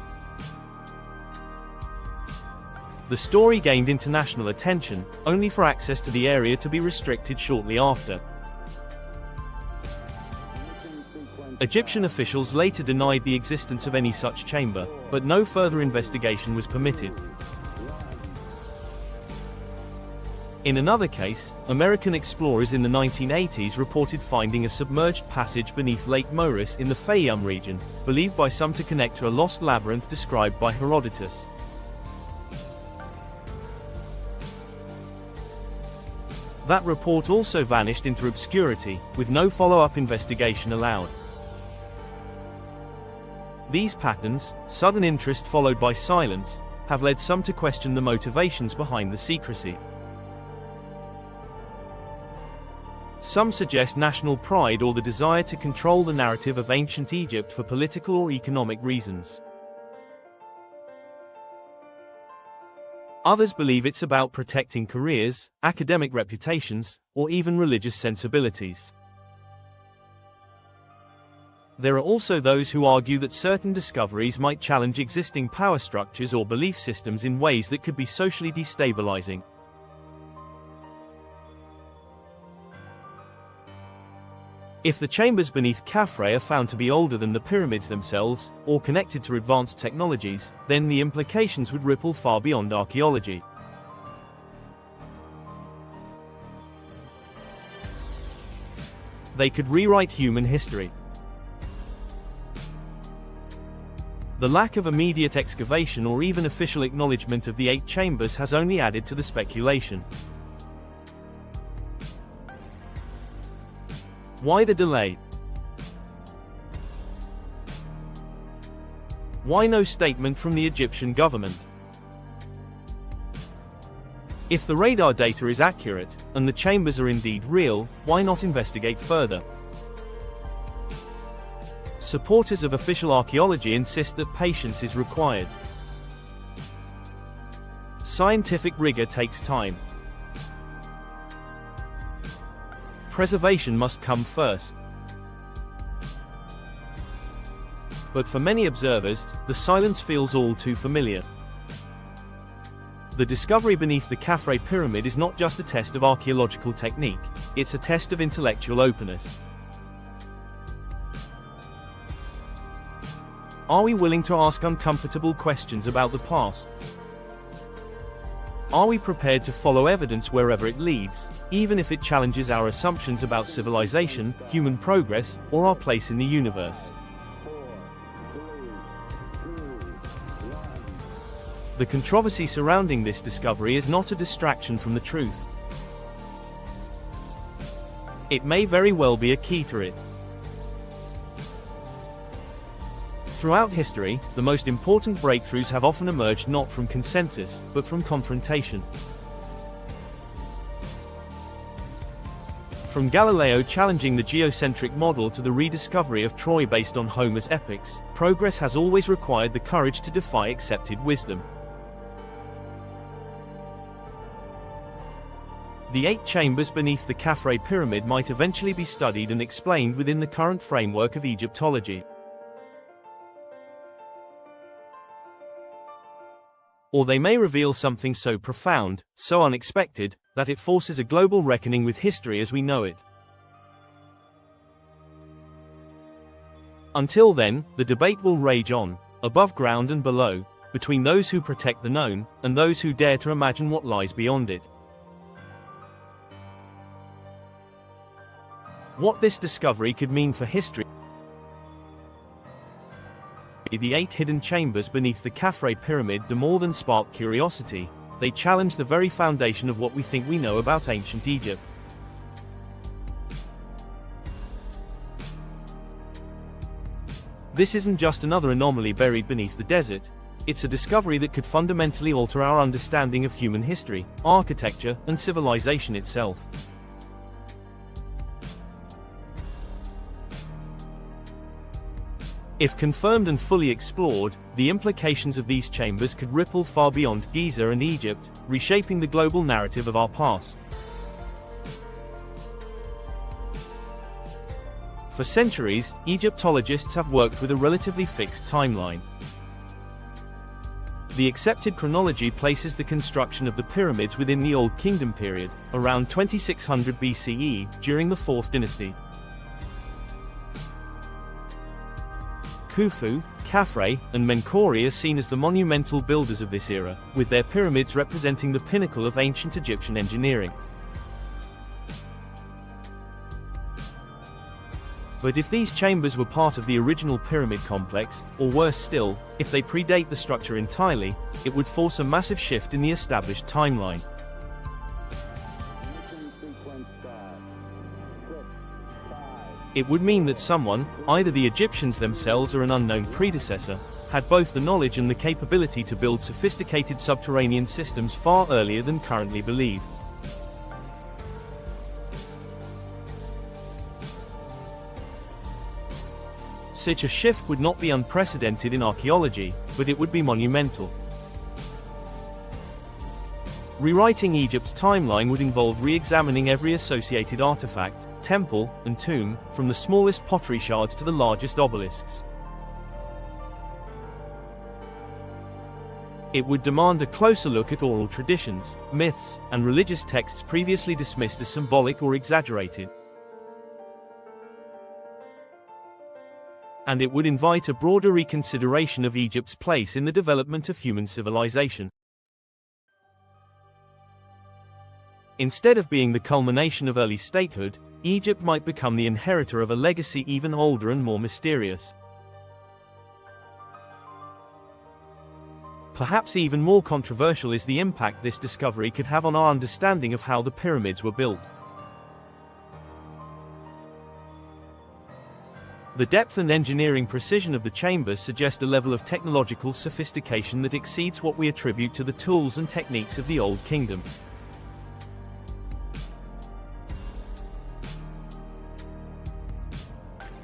The story gained international attention, only for access to the area to be restricted shortly after. Egyptian officials later denied the existence of any such chamber, but no further investigation was permitted. In another case, American explorers in the 1980s reported finding a submerged passage beneath Lake Moeris in the Fayum region, believed by some to connect to a lost labyrinth described by Herodotus. That report also vanished into obscurity, with no follow-up investigation allowed. These patterns, sudden interest followed by silence, have led some to question the motivations behind the secrecy. Some suggest national pride or the desire to control the narrative of ancient Egypt for political or economic reasons. Others believe it's about protecting careers, academic reputations, or even religious sensibilities. There are also those who argue that certain discoveries might challenge existing power structures or belief systems in ways that could be socially destabilizing. If the chambers beneath Khafre are found to be older than the pyramids themselves, or connected to advanced technologies, then the implications would ripple far beyond archaeology. They could rewrite human history. The lack of immediate excavation or even official acknowledgement of the 8 chambers has only added to the speculation. Why the delay? Why no statement from the Egyptian government? If the radar data is accurate, and the chambers are indeed real, why not investigate further? Supporters of official archaeology insist that patience is required. Scientific rigor takes time. Preservation must come first. But for many observers, the silence feels all too familiar. The discovery beneath the Khafre Pyramid is not just a test of archaeological technique, it's a test of intellectual openness. Are we willing to ask uncomfortable questions about the past? Are we prepared to follow evidence wherever it leads, even if it challenges our assumptions about civilization, human progress, or our place in the universe? The controversy surrounding this discovery is not a distraction from the truth. It may very well be a key to it. Throughout history, the most important breakthroughs have often emerged not from consensus, but from confrontation. From Galileo challenging the geocentric model to the rediscovery of Troy based on Homer's epics, progress has always required the courage to defy accepted wisdom. The 8 chambers beneath the Khafre Pyramid might eventually be studied and explained within the current framework of Egyptology. Or they may reveal something so profound, so unexpected, that it forces a global reckoning with history as we know it. Until then, the debate will rage on, above ground and below, between those who protect the known, and those who dare to imagine what lies beyond it. What this discovery could mean for history. The 8 hidden chambers beneath the Khafre Pyramid do more than spark curiosity, they challenge the very foundation of what we think we know about ancient Egypt. This isn't just another anomaly buried beneath the desert, it's a discovery that could fundamentally alter our understanding of human history, architecture, and civilization itself. If confirmed and fully explored, the implications of these chambers could ripple far beyond Giza and Egypt, reshaping the global narrative of our past. For centuries, Egyptologists have worked with a relatively fixed timeline. The accepted chronology places the construction of the pyramids within the Old Kingdom period, around 2600 BCE, during the 4th dynasty. Khufu, Khafre, and Menkaure are seen as the monumental builders of this era, with their pyramids representing the pinnacle of ancient Egyptian engineering. But if these chambers were part of the original pyramid complex, or worse still, if they predate the structure entirely, it would force a massive shift in the established timeline. It would mean that someone, either the Egyptians themselves or an unknown predecessor, had both the knowledge and the capability to build sophisticated subterranean systems far earlier than currently believed. Such a shift would not be unprecedented in archaeology, but it would be monumental. Rewriting Egypt's timeline would involve re-examining every associated artifact, temple, and tomb, from the smallest pottery shards to the largest obelisks. It would demand a closer look at oral traditions, myths, and religious texts previously dismissed as symbolic or exaggerated. And it would invite a broader reconsideration of Egypt's place in the development of human civilization. Instead of being the culmination of early statehood, Egypt might become the inheritor of a legacy even older and more mysterious. Perhaps even more controversial is the impact this discovery could have on our understanding of how the pyramids were built. The depth and engineering precision of the chambers suggest a level of technological sophistication that exceeds what we attribute to the tools and techniques of the Old Kingdom.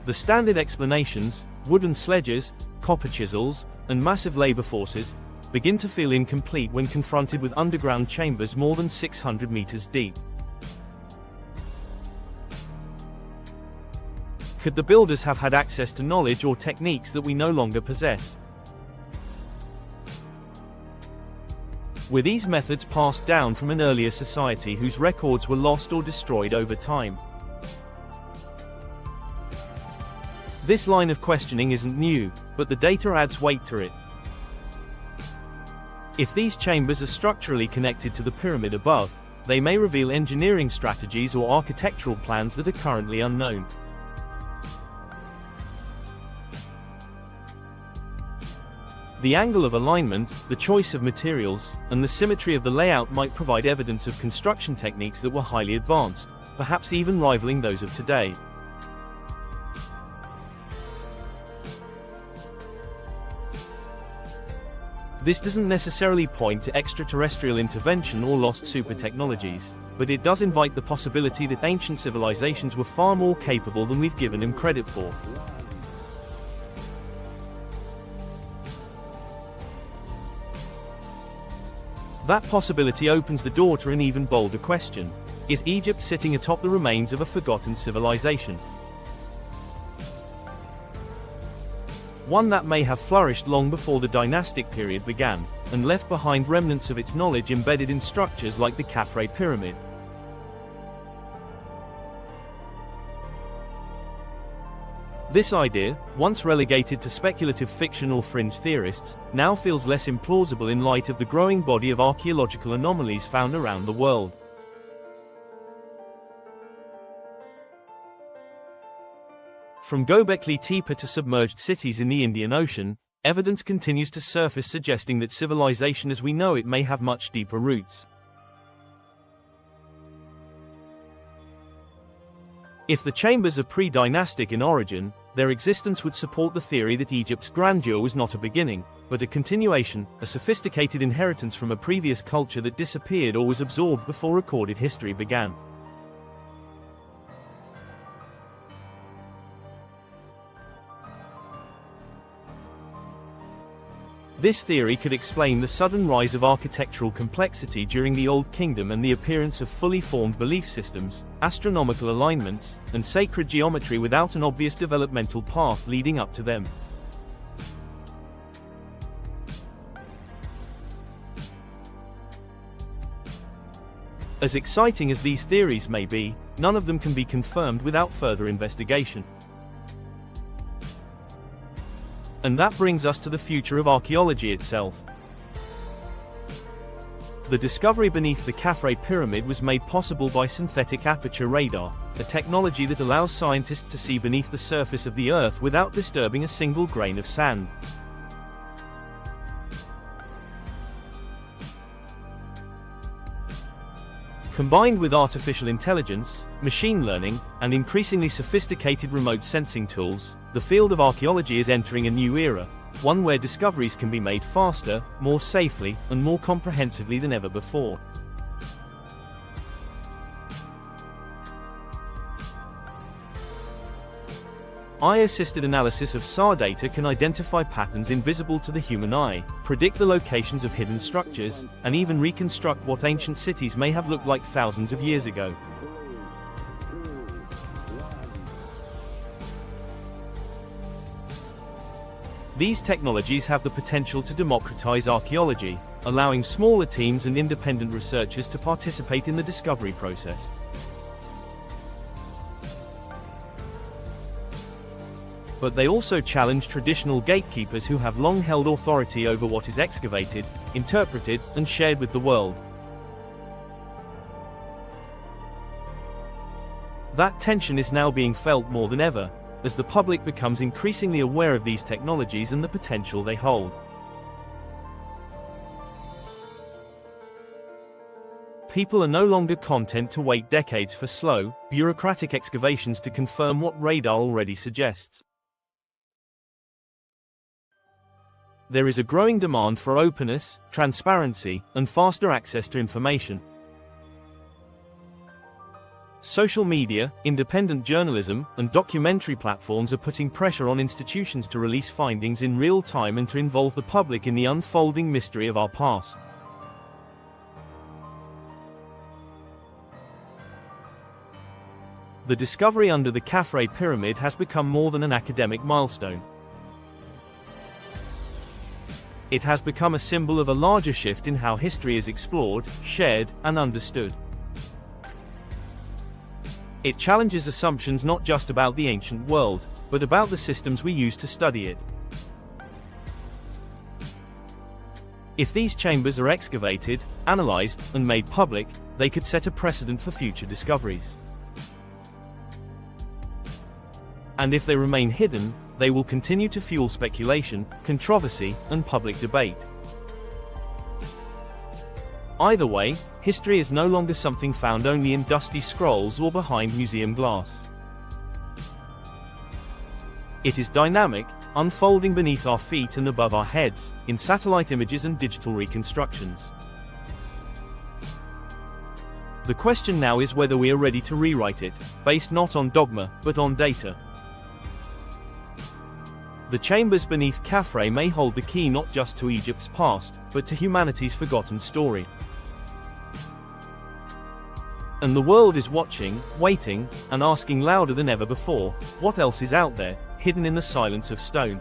The standard explanations, wooden sledges, copper chisels, and massive labor forces, begin to feel incomplete when confronted with underground chambers more than 600 meters deep. Could the builders have had access to knowledge or techniques that we no longer possess? Were these methods passed down from an earlier society whose records were lost or destroyed over time? This line of questioning isn't new, but the data adds weight to it. If these chambers are structurally connected to the pyramid above, they may reveal engineering strategies or architectural plans that are currently unknown. The angle of alignment, the choice of materials, and the symmetry of the layout might provide evidence of construction techniques that were highly advanced, perhaps even rivaling those of today. This doesn't necessarily point to extraterrestrial intervention or lost super technologies, but it does invite the possibility that ancient civilizations were far more capable than we've given them credit for. That possibility opens the door to an even bolder question. Is Egypt sitting atop the remains of a forgotten civilization? One that may have flourished long before the dynastic period began, and left behind remnants of its knowledge embedded in structures like the Khafre Pyramid. This idea, once relegated to speculative fiction or fringe theorists, now feels less implausible in light of the growing body of archaeological anomalies found around the world. From Gobekli Tepe to submerged cities in the Indian Ocean, evidence continues to surface suggesting that civilization as we know it may have much deeper roots. If the chambers are pre-dynastic in origin, their existence would support the theory that Egypt's grandeur was not a beginning, but a continuation, a sophisticated inheritance from a previous culture that disappeared or was absorbed before recorded history began. This theory could explain the sudden rise of architectural complexity during the Old Kingdom and the appearance of fully formed belief systems, astronomical alignments, and sacred geometry without an obvious developmental path leading up to them. As exciting as these theories may be, none of them can be confirmed without further investigation. And that brings us to the future of archaeology itself. The discovery beneath the Khafre Pyramid was made possible by synthetic aperture radar, a technology that allows scientists to see beneath the surface of the Earth without disturbing a single grain of sand. Combined with artificial intelligence, machine learning, and increasingly sophisticated remote sensing tools, the field of archaeology is entering a new era, one where discoveries can be made faster, more safely, and more comprehensively than ever before. AI-assisted analysis of SAR data can identify patterns invisible to the human eye, predict the locations of hidden structures, and even reconstruct what ancient cities may have looked like thousands of years ago. These technologies have the potential to democratize archaeology, allowing smaller teams and independent researchers to participate in the discovery process. But they also challenge traditional gatekeepers who have long held authority over what is excavated, interpreted, and shared with the world. That tension is now being felt more than ever, as the public becomes increasingly aware of these technologies and the potential they hold. People are no longer content to wait decades for slow, bureaucratic excavations to confirm what radar already suggests. There is a growing demand for openness, transparency, and faster access to information. Social media, independent journalism, and documentary platforms are putting pressure on institutions to release findings in real time and to involve the public in the unfolding mystery of our past. The discovery under the Khafre Pyramid has become more than an academic milestone. It has become a symbol of a larger shift in how history is explored, shared, and understood. It challenges assumptions not just about the ancient world, but about the systems we use to study it. If these chambers are excavated, analyzed, and made public, they could set a precedent for future discoveries. And if they remain hidden, they will continue to fuel speculation, controversy, and public debate. Either way, history is no longer something found only in dusty scrolls or behind museum glass. It is dynamic, unfolding beneath our feet and above our heads, in satellite images and digital reconstructions. The question now is whether we are ready to rewrite it, based not on dogma, but on data. The chambers beneath Khafre may hold the key not just to Egypt's past, but to humanity's forgotten story. And the world is watching, waiting, and asking louder than ever before, what else is out there, hidden in the silence of stone?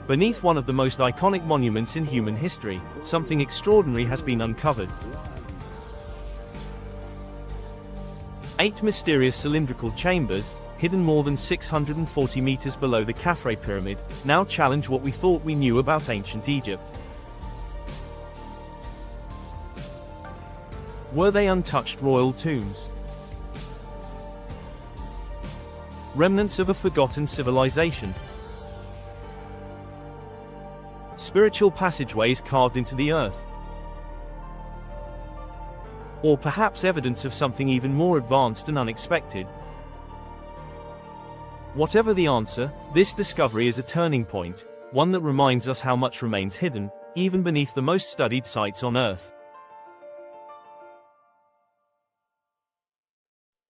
Beneath one of the most iconic monuments in human history, something extraordinary has been uncovered. 8 mysterious cylindrical chambers, hidden more than 640 meters below the Khafre Pyramid, now challenge what we thought we knew about ancient Egypt. Were they untouched royal tombs? Remnants of a forgotten civilization? Spiritual passageways carved into the earth? Or perhaps evidence of something even more advanced and unexpected? Whatever the answer, this discovery is a turning point, one that reminds us how much remains hidden, even beneath the most studied sites on Earth.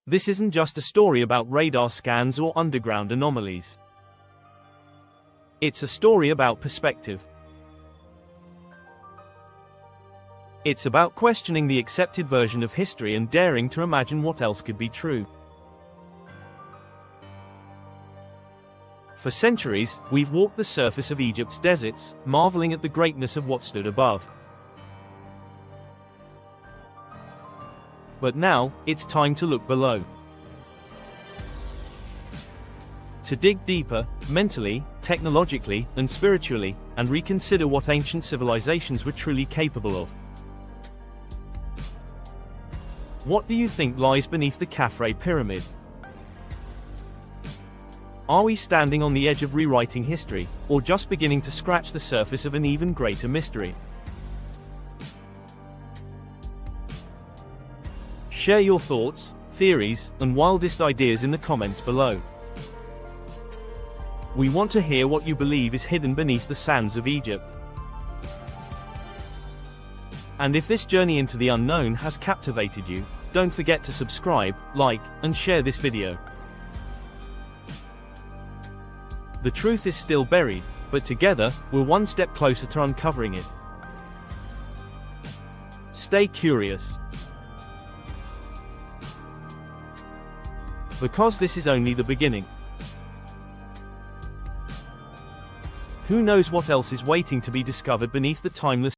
This isn't just a story about radar scans or underground anomalies. It's a story about perspective. It's about questioning the accepted version of history and daring to imagine what else could be true. For centuries, we've walked the surface of Egypt's deserts, marveling at the greatness of what stood above. But now, it's time to look below. To dig deeper, mentally, technologically, and spiritually, and reconsider what ancient civilizations were truly capable of. What do you think lies beneath the Khafre Pyramid? Are we standing on the edge of rewriting history, or just beginning to scratch the surface of an even greater mystery? Share your thoughts, theories, and wildest ideas in the comments below. We want to hear what you believe is hidden beneath the sands of Egypt. And if this journey into the unknown has captivated you, don't forget to subscribe, like, and share this video. The truth is still buried, but together, we're one step closer to uncovering it. Stay curious. Because this is only the beginning. Who knows what else is waiting to be discovered beneath the timeless